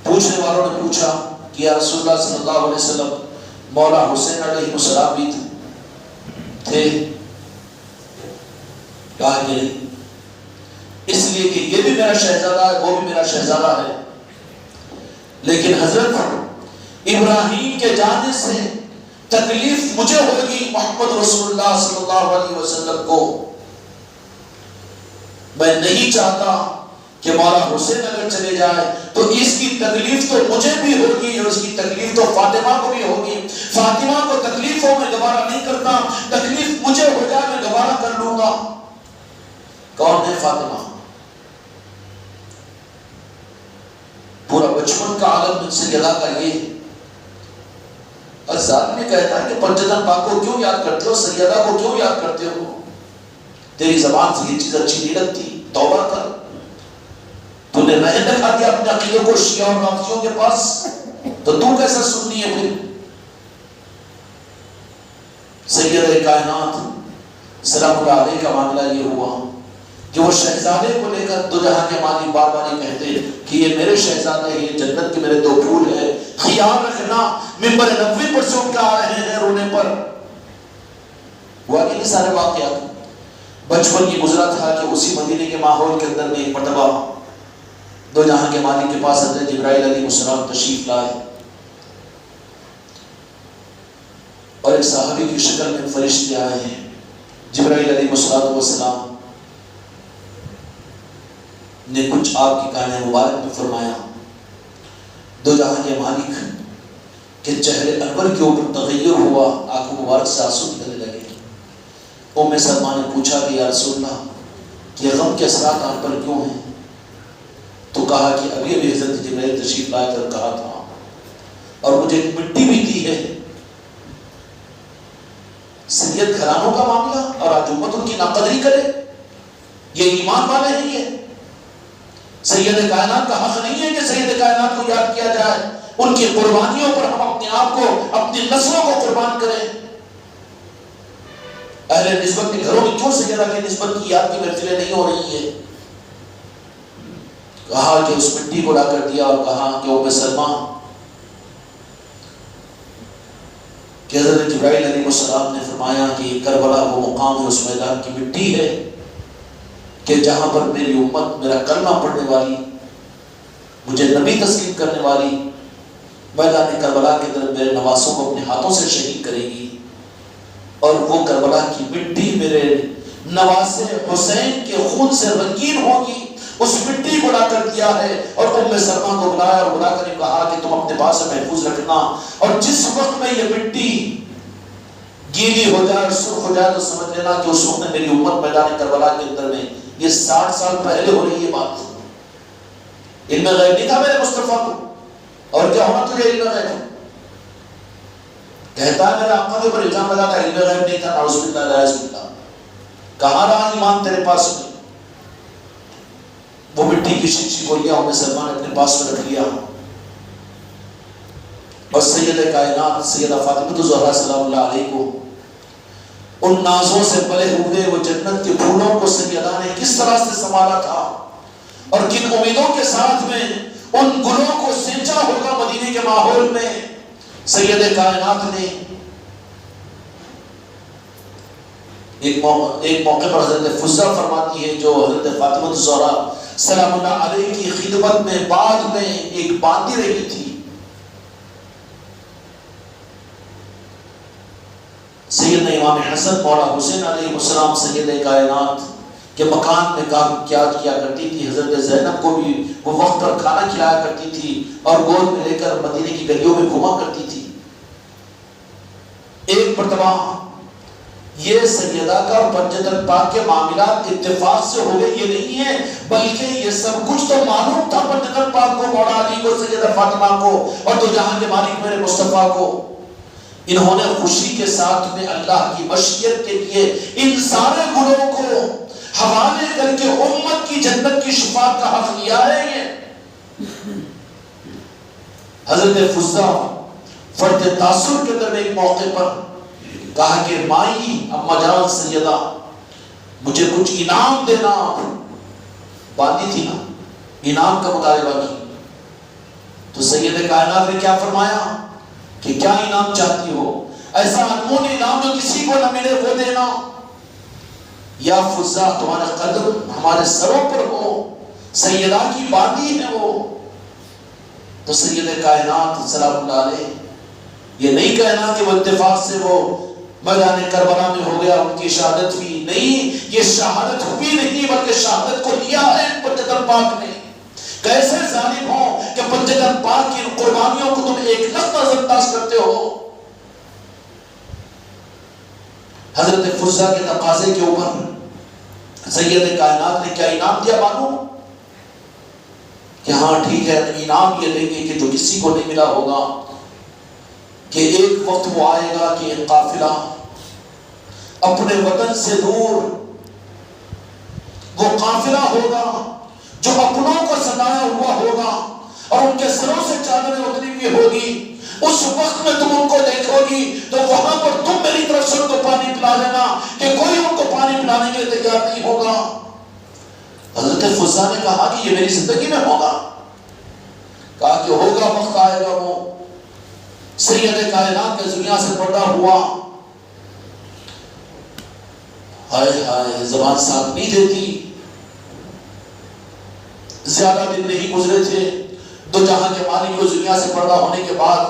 پوچھنے والوں نے پوچھا کہ یا رسول اللہ صلی اللہ علیہ وسلم مولا حسین علیہ السلام بھی تھے؟ کہا کہ نہیں، اس لیے کہ یہ بھی میرا شہزادہ ہے وہ بھی میرا شہزادہ ہے، لیکن حضرت ابراہیم کے جانے سے تکلیف مجھے ہوگی محمد رسول اللہ صلی اللہ علیہ وسلم کو. میں نہیں چاہتا کہ مولا حسین اگر چلے جائے تو اس کی تکلیف تو مجھے بھی ہوگی اور اس کی تکلیف تو فاطمہ کو بھی ہوگی. فاطمہ کو تکلیف ہو میں گوارا نہیں کرتا، تکلیف مجھے ہو جائے میں گوارا کر لوں گا. کون ہے فاطمہ؟ پورا بچپن کا عالم من سے لگا کر یہ ظالم نے کہتا ہے کہ پنجتن پاک کو کیوں یاد کرتے ہو، سیدہ کو کیوں یاد کرتے ہو؟ تیری زبان سے یہ چیز اچھی نہیں لگتی، توبہ کر. تو نے رہن دکھا دیا اپنے عقیدے کو شیعہ اور رافضیوں کے پاس، تو تو کیسا سننی ہے پھر؟ سید کائنات سلام اللہ علیہ کا معاملہ یہ ہوا کہ وہ شہزادے کو لے کر دو جہاں کے مالک بار بار یہ کہتے کہ یہ میرے شہزادے ہیں، یہ جنت کے میرے دو پھول ہیں، خیال رکھنا. منبر نبوی پر سے اٹھ آ رہے ہیں رونے پر. ہوا کہ نہیں سارے واقعات بچپن کی گزرا تھا کہ اسی مدینے کے ماحول کے اندر میں ایک مرتبہ دو جہاں کے مالک کے پاس حضرت جبرائیل علیہ السلام تشریف لائے اور ایک صحابی کی شکل میں فرشتے آئے ہیں. جبرائیل علیہ السلام نے کچھ آپ کی کان مبارک میں فرمایا. دو جہاں کے مالک کے چہرے انور کے اوپر تغیر ہوا، آنکھوں مبارک سے آنسو نکلنے لگے. ام سلمہ نے پوچھا کہ یا رسول اللہ یہ غم کے اثرات آپ پر کیوں ہیں؟ تو کہا کہ ابھی حضرت جبرائیل تشریف لائے کر کہا تھا اور مجھے ایک مٹی بھی دی ہے. سید گھرانوں کا معاملہ اور آج امت ان کی ناقدری کرے، یہ ایمان والے ہیں. یہ سید کائنات کا حق نہیں ہے کہ سید کائنات کو یاد کیا جائے، ان کی قربانیوں پر ہم اپنے آپ کو اپنی نسلوں کو قربان کریں. اہل نسبت کے گھروں میں کیوں سیدہ کی نسبت کی یاد کی محفلیں نہیں ہو رہی ہے؟ کہا کہ اس مٹی کو لا کر دیا اور کہا کہ ام سلمہ کہ حضرت جبرائیل علیہ السلام نے فرمایا کہ کربلا وہ مقام ہے، اس میدان کی مٹی ہے کہ جہاں پر میری امت میرا کلمہ پڑھنے والی، مجھے نبی تسلیم کرنے والی میدان کربلا کے اندر میرے نواسوں کو اپنے ہاتھوں سے شہید کرے گی. اور وہ کربلا کی مٹی میرے نواسے حسین کے خون سے رنگین ہوگی. اس مٹی کو لا کر دیا ہے اور ام سلمہ کو بلایا اور بلا کر کہا کہ تم اپنے پاس محفوظ رکھنا، اور جس وقت میں یہ مٹی گیلی ہو جائے اور سرخ ہو جائے تو سمجھ لینا کہ اس وقت میں میری امت میدان کربلا کے اندر میں یہ 60 سال پہلے ہو رہی ہے بات. علم غیب نہیں تھا میرے مصطفیٰ کو، اور کیا ہونا تجھے علم غیب؟ کہتا ہے میرے آقا کے اوپر الزام لگاتا ہے علم غیب نہیں تھا، نعوذ باللہ لا باللہ. کہاں رہا ایمان تیرے پاس میں؟ وہ مٹی کی شیشی کو لیا ام سلمہ نے اپنے پاس میں رکھ لیا، اور سید کائنات سیدہ فاطمہ الزہرا سلام اللہ علیہ کو ان نازوں سے پلے ہوئے وہ جنت کے پھولوں کو سیدہ نے کس طرح سے سنبھالا تھا، اور کن امیدوں کے ساتھ میں ان گلوں کو سینچا ہوگا مدینے کے ماحول میں سید کائنات نے۔ ایک موقع پر حضرت فضہ فرماتی ہے جو حضرت فاطمہ الزہرا سلام اللہ علیہ کی خدمت میں بعد میں ایک باندھی رہی تھی، سیدنا امام حسن مولا حسین علیہ السلام سید کائنات کے مکان میں کام کیا کرتی تھی، حضرت زینب کو بھی وہ وقت پر کھانا کھلایا کرتی تھی اور گود میں لے کر مدینے کی گلیوں میں گھوما کرتی تھی۔ ایک مرتبہ یہ سیدہ کا اور پنجتن پاک کے معاملات اتفاق سے ہو گئے، یہ نہیں ہے بلکہ یہ سب کچھ تو معلوم تھا پنجتن پاک کو، مولا علی کو، سیدہ فاطمہ کو اور دو جہاں کے مالک میرے مصطفیٰ کو۔ انہوں نے خوشی کے ساتھ میں اللہ کی مشیت کے لیے ان سارے گلوں کو حوالے کر کے امت کی جنت کی شفاعت کا حق لیا ہے۔ یہ حضرت فضہ فرد تاثر کے اندر ایک موقع پر کہا کہ مائی اما جان سیدہ مجھے کچھ انعام دینا، باندھی تھی نا، انعام کا مطالبہ کی، تو سید کائنات نے کیا فرمایا کہ کیا انعام چاہتی ہو؟ ایسا انمول انعام جو کسی کو نہ ملے وہ دینا۔ یا فضہ تمہارے قدم ہمارے سروں پر ہو، سیدہ کی باندھی ہے وہ۔ تو سید کائنات سلام اللہ علیہ یہ نہیں کہنا کہ وہ اتفاق سے وہ میدان کربلا میں ہو گیا، ان کی شہادت ہوئی، نہیں، یہ شہادت ہوئی نہیں بلکہ شہادت کو لیا ہے پنجتن پاک نے۔ کیسے ظالم ہو کہ پنجتن پاک کی قربانیوں کو تم ایک لفظ نظر انداز کرتے ہو۔ حضرت فضہ کے تقاضے کے اوپر سید کائنات نے کیا انعام دیا معلوم؟ کہ ہاں ٹھیک ہے، انعام یہ دیں گے کہ جو کسی کو نہیں ملا ہوگا کہ ایک وقت وہ آئے گا کہ ایک قافلہ اپنے وطن سے دور، وہ قافلہ ہوگا جو اپنوں کو سجایا ہوا ہوگا اور ان کے سروں سے چادریں اتری ہوئی ہوگی۔ اس وقت میں تم ان کو دیکھو گی تو وہاں پر تم میری طرف سے ان کو پانی پلا دینا کہ کوئی ان کو پانی پلانے کے لیے تیار نہیں ہوگا۔ حضرت فضہ نے کہا کہ یہ میری زندگی میں ہوگا، کہا کہ ہوگا، وقت آئے گا۔ وہ سید کائنات کے دنیا سے پردہ ہوا، ہائے ہائے زبان ساتھ نہیں دیتی، زیادہ دن نہیں گزرے تھے دو جہاں کے مالک کو دنیا سے پردہ ہونے کے بعد،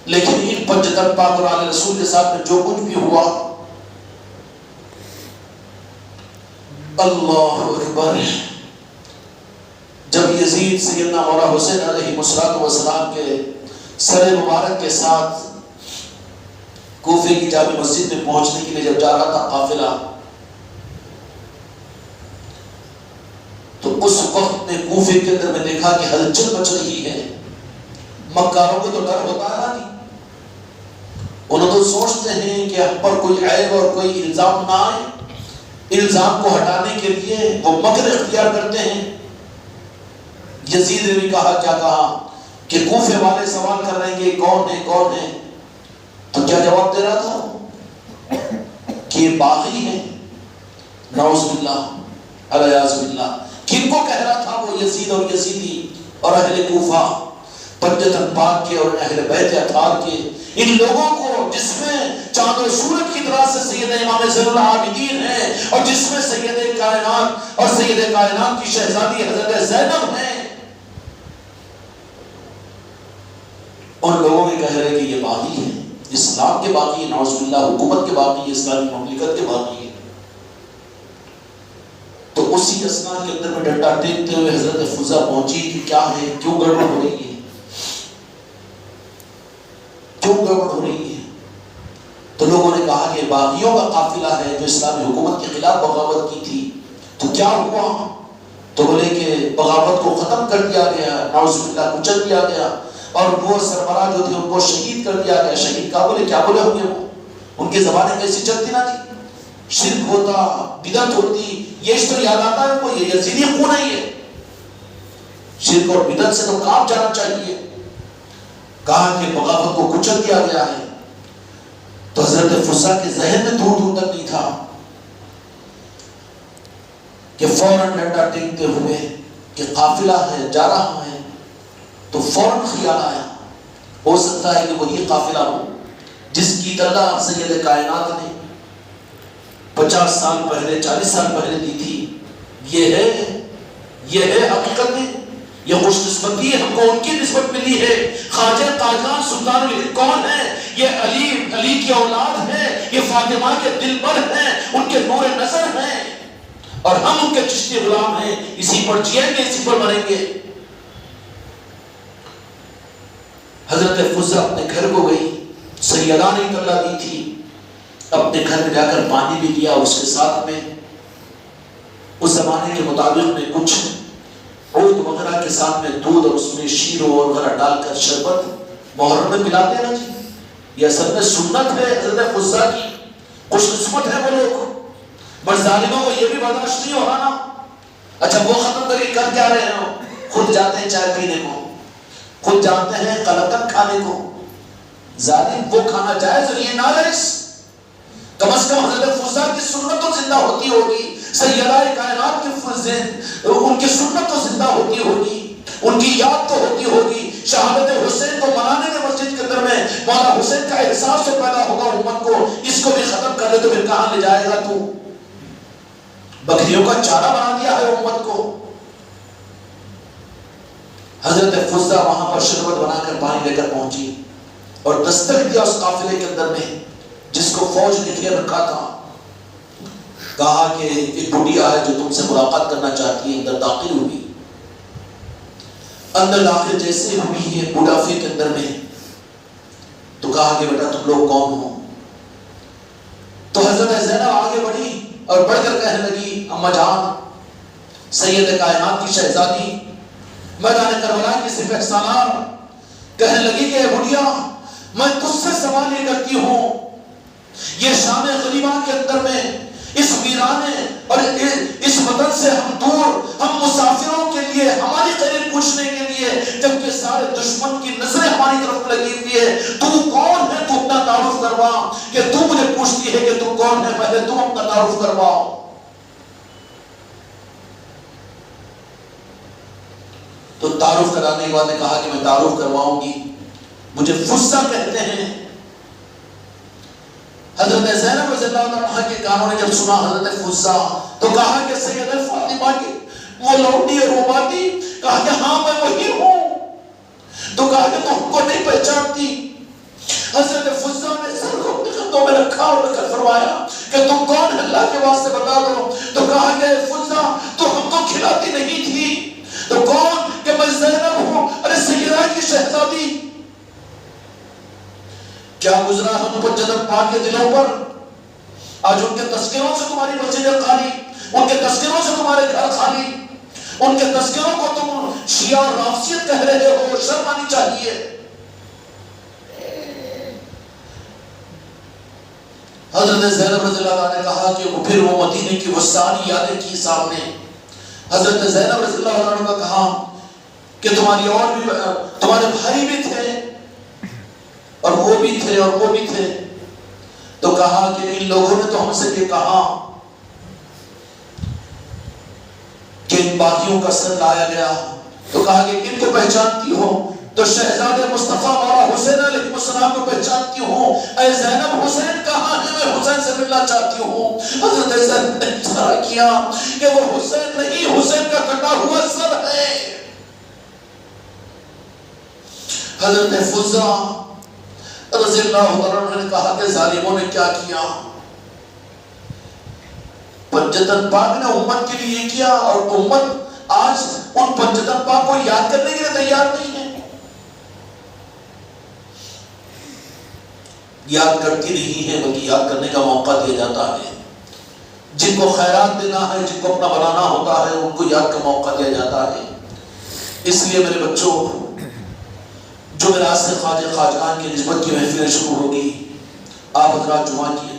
لیکن ان پنجتن پاک اور آل رسول کے ساتھ میں جو کچھ بھی ہوا، اللہ اکبر، جب یزید سیدنا مولا حسین علیہ السلام کے سر مبارک کے ساتھ کوفے کی جامع مسجد میں پہنچنے کے لیے جب جا رہا تھا قافلہ، تو اس وقت میں کوفے کے اندر میں دیکھا کہ ہلچل مچ رہی ہے۔ مکاروں کو تو ڈر ہوتا ہے نہیں، انہوں تو سوچتے ہیں کہ ہم پر کوئی عیب اور کوئی الزام نہ آئے، الزام کو ہٹانے کے لیے وہ مکر اختیار کرتے ہیں۔ یزید نے بھی کہا، کیا کہا کہ کوفے والے سوال کر رہے ہیں کہ کون ہے کون ہے، تو کیا جواب دے رہا تھا کہ یہ باغی ہے، نعوذ باللہ الیاذ باللہ۔ کن کو کہہ رہا تھا؟ وہ یزید اور یزیدی اور اہل کوفہ، پنجتن پاک کے اور اہل بیت اطہار کے، ان لوگوں کو جس میں چاند و سورج کی طرح سے سید امام زین العابدین ہیں اور جس میں سید کائنات اور سید کائنات کی شہزادی حضرت زینب ہیں، ان لوگوں میں کہہ رہے کہ یہ باغی ہے، اسلام کے باغی ہے، نعوذ باللہ حکومت کے باغی ہے، اسلامی مملکت کے باغی ہے۔ تو اسی اثناء کے اندر میں ڈنڈا ٹیکتے ہوئے حضرت فضہ پہنچی کہ کیا ہے، کیوں گڑبڑ ہو رہی ہے، کیوں گڑبڑ ہو رہی ہے؟ تو لوگوں نے کہا کہ باغیوں کا قافلہ ہے جو اسلامی حکومت کے خلاف بغاوت کی تھی۔ تو کیا ہوا؟ تو بولے کہ بغاوت کو ختم کر دیا گیا، نعوذ باللہ کچل دیا گیا، اور وہ سربراہ جو تھے ان کو شہید کر دیا گیا۔ شہید کا بولے کیا بولے ہوں گے وہ، ان کی زبانیں کیسی چلتی نہ تھی۔ شرک ہوتا، بدعت ہوتی، یہ اس طرح یاد آتا ہے کوئی یزیدی خون ہے یہ. شرک اور بدعت سے تو کام جانا چاہیے. کہا کہ بغاوت کو کچل دیا گیا ہے. تو حضرت فضا کے ذہن میں دور دور تک نہیں تھا کہ فوراً ڈنڈا ٹینکتے ہوئے کہ قافلہ ہے جا رہا ہے، تو فوراً خیال آیا ہو سکتا ہے کہ وہی قافلہ ہو جس کی اللہ سید کائنات نے 50 سال پہلے 40 سال پہلے دی تھی. یہ ہے حقیقت میں یہ خوش نسبتی ہم کو ان کی نسبت ملی ہے. خواجہ قاجان سلطان الہند کون ہے؟ یہ علی کی اولاد ہے، یہ فاطمہ کے دل بر ہیں، ان کے نور نظر ہیں، اور ہم ان کے چشتی غلام ہیں. اسی پر جیئیں گے، اسی پر مریں گے. حضرت فضا اپنے گھر کو گئی. سیدہ نے اطلاع دی تھی. اپنے گھر میں جا کر پانی بھی لیا، اس کے ساتھ میں اس زمانے کے مطابق میں کچھ عود وغیرہ کے ساتھ میں دودھ اور اس میں شیرو وغیرہ ڈال کر شربت محرم میں پلاتے ہیں نا جی. یہ اصل میں سنت ہے حضرت فضا کی. خوش قسمت ہے وہ لوگ. بس ظالموں کو یہ بھی برداشت نہیں ہو رہا نا. اچھا وہ ختم کر کے کر کیا رہے ہو؟ خود جاتے ہیں چائے پینے کو، خود جانتے ہیں قلقن کھانے کو. ظالم وہ کھانا جائز اور یہ ناجائز. کم از کم حضرت فضا کی سنت تو زندہ ہوتی ہوگی، سیدہ کائنات کی ان کی سنت تو زندہ ہوتی ہوگی، ان کی یاد تو ہوتی ہوگی. شہادت حسین کو منانے کے مسجد کے اندر میں مولا حسین کا احساس تو پیدا ہوگا امت کو. اس کو بھی ختم کر دے تو پھر کہاں لے جائے گا تو؟ بکریوں کا چارہ بنا دیا ہے امت کو. حضرت فضا وہاں پر شربت بنا کر پانی لے کر پہنچی اور دستک دیا اس قافلے کے اندر میں جس کو فوج نے گھیر رکھا تھا. کہا کہ ایک بڑھیا ہے جو تم سے ملاقات کرنا چاہتی ہے. اندر داخل ہوئی. اندر داخل جیسے ہوئی ہے بڑھافے کے اندر میں، تو کہا کہ بیٹا تم لوگ کون ہو؟ تو حضرت زینب آگے بڑھی اور بڑھ کر کہنے لگی اما جان، سید کائنات کی شہزادی، میدان کربلا کی سپہ سالار. کہنے لگی کہ اے بڑھیا، میں تجھ سے سوال یہ کرتی ہوں، یہ شام غریبہ کے اندر میں اس ویرانے اور اس وطن سے ہم دور، ہم مسافروں کے لیے ہماری خیر پوچھنے کے لیے، جبکہ سارے دشمن کی نظریں ہماری طرف لگی ہوئی ہے، تو کون ہے؟ تو اپنا تعارف کروا. کہ تو مجھے پوچھتی ہے کہ تو کون ہے، پہلے تم اپنا تعارف کرواؤ. تو تعارف کرانے کے بعد نے کہا کہ میں تعارف کرواؤں گی، مجھے فضا کہتے ہیں. حضرت زینب رضی اللہ عنہ کے کانوں نے جب سنا حضرت فضا، تو کہا کہ سیدہ فاطمہ کی وہ لوٹی ہے روباتی. کہا کہ ہاں میں وہی ہوں. تو کہا کہ تم کو نہیں پہچانتی. حضرت فضا نے سر کو اپنے خطوں میں رکھا اور رکھ فرمایا کہ تم کون؟ اللہ کے واسطے بتا دو. تو کہا کہ فضا تو ہم کو کھلاتی نہیں تھی. تو کون؟ کہ میں زینب ہوں. ارے سیدہ کی شہزادی، کیا گزرا ہم پر جنت پاک کے دلوں پر؟ آج ان کے تذکروں سے تمہاری مسجدیں خالی، ان کے تذکروں سے تمہارے گھر خالی، ان کے تذکروں کو تم شیعہ اور رافضیت کہہ رہے ہو. شرم آنی چاہیے. حضرت زینب رضی اللہ عنہ نے کہا کہ وہ پھر وہ مدینے کی وہ ساری یادیں کی سامنے. حضرت زینب رضی اللہ عنہ نے کہا کہ تمہاری اور بھی تمہارے بھائی بھی تھے اور وہ بھی تھے اور وہ بھی تھے. تو کہا کہ ان لوگوں نے تو ہم سے یہ کہا کہ ان باغیوں کا سر لایا گیا. تو کہا کہ کن کو پہچانتی ہو؟ تو شہزادے مصطفیٰ مولا حسین علیہ السلام کو پہچانتی ہوں. اے زینب، حسین کہاں ہے؟ میں حسین سے ملنا چاہتی ہوں. حضرت زینب نے اشارہ کیا کہ وہ حسین نہیں، حسین کا کٹا ہوا سر ہے. حضرت فضا رضی اللہ عنہ نے کہا کہ ظالموں نے کیا کیا؟ پنجتن پاک نے امت کے لیے یہ کیا، اور امت آج ان پنجتن پاک کو یاد کرنے کے لیے تیار نہیں ہے. یاد کرتی نہیں ہے، بلکہ یاد کرنے کا موقع دیا جاتا ہے. جن کو خیرات دینا ہے، جن کو اپنا بنانا ہوتا ہے، ان کو یاد کا موقع دیا جاتا ہے. اس لیے میرے بچوں، جو میراث خواجہ خواجگان کی نسبت کی محفلیں شروع ہوگی، آپ حضرات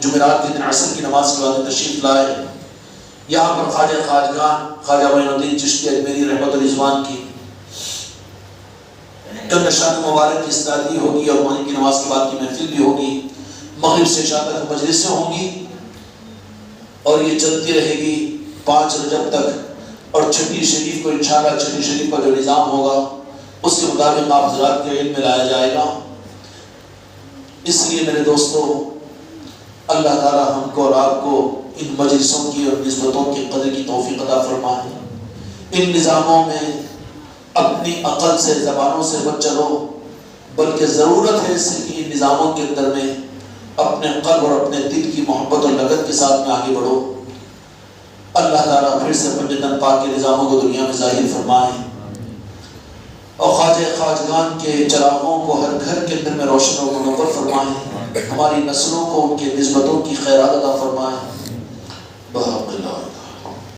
جمعرات کے دن عصر کی نماز کے بعد تشریف لائے. یہاں پر خواجہ خواجگان خواجہ معین الدین چشتی اجمیری رحمت الرضوان کی چند اشعار مبارک کی استادی ہوگی اور مغرب کی نماز کے بعد کی محفل بھی ہوگی. مغرب سے عشاء تک مجلسیں ہوں گی اور یہ چلتی رہے گی 5 رجب تک. اور چھٹی شریف کو انشاءاللہ چھٹی شریف کا جو نظام ہوگا اس کے مطابق آپ حضرات کے علم میں لایا جائے گا. اس لیے میرے دوستو اللہ تعالی ہم کو اور آپ کو ان مجلسوں کی اور نسبتوں کی قدر کی توفیق عطا فرمائے. ان نظاموں میں اپنی عقل سے زبانوں سے مت چلو بلکہ ضرورت ہے اس سے کہ ان نظاموں کے اندر میں اپنے قلب اور اپنے دل کی محبت اور لگن کے ساتھ میں آگے بڑھو. اللہ تعالیٰ پھر سے پنجتن پاک کے نظاموں کو دنیا میں ظاہر فرمائے اور خواجہ خواجگان کے چراغوں کو ہر گھر کے اندر میں روشن و منور فرمائے. ہماری نسلوں کو ان کے نسبتوں کی خیرات عطا فرمائے. بحق اللہ.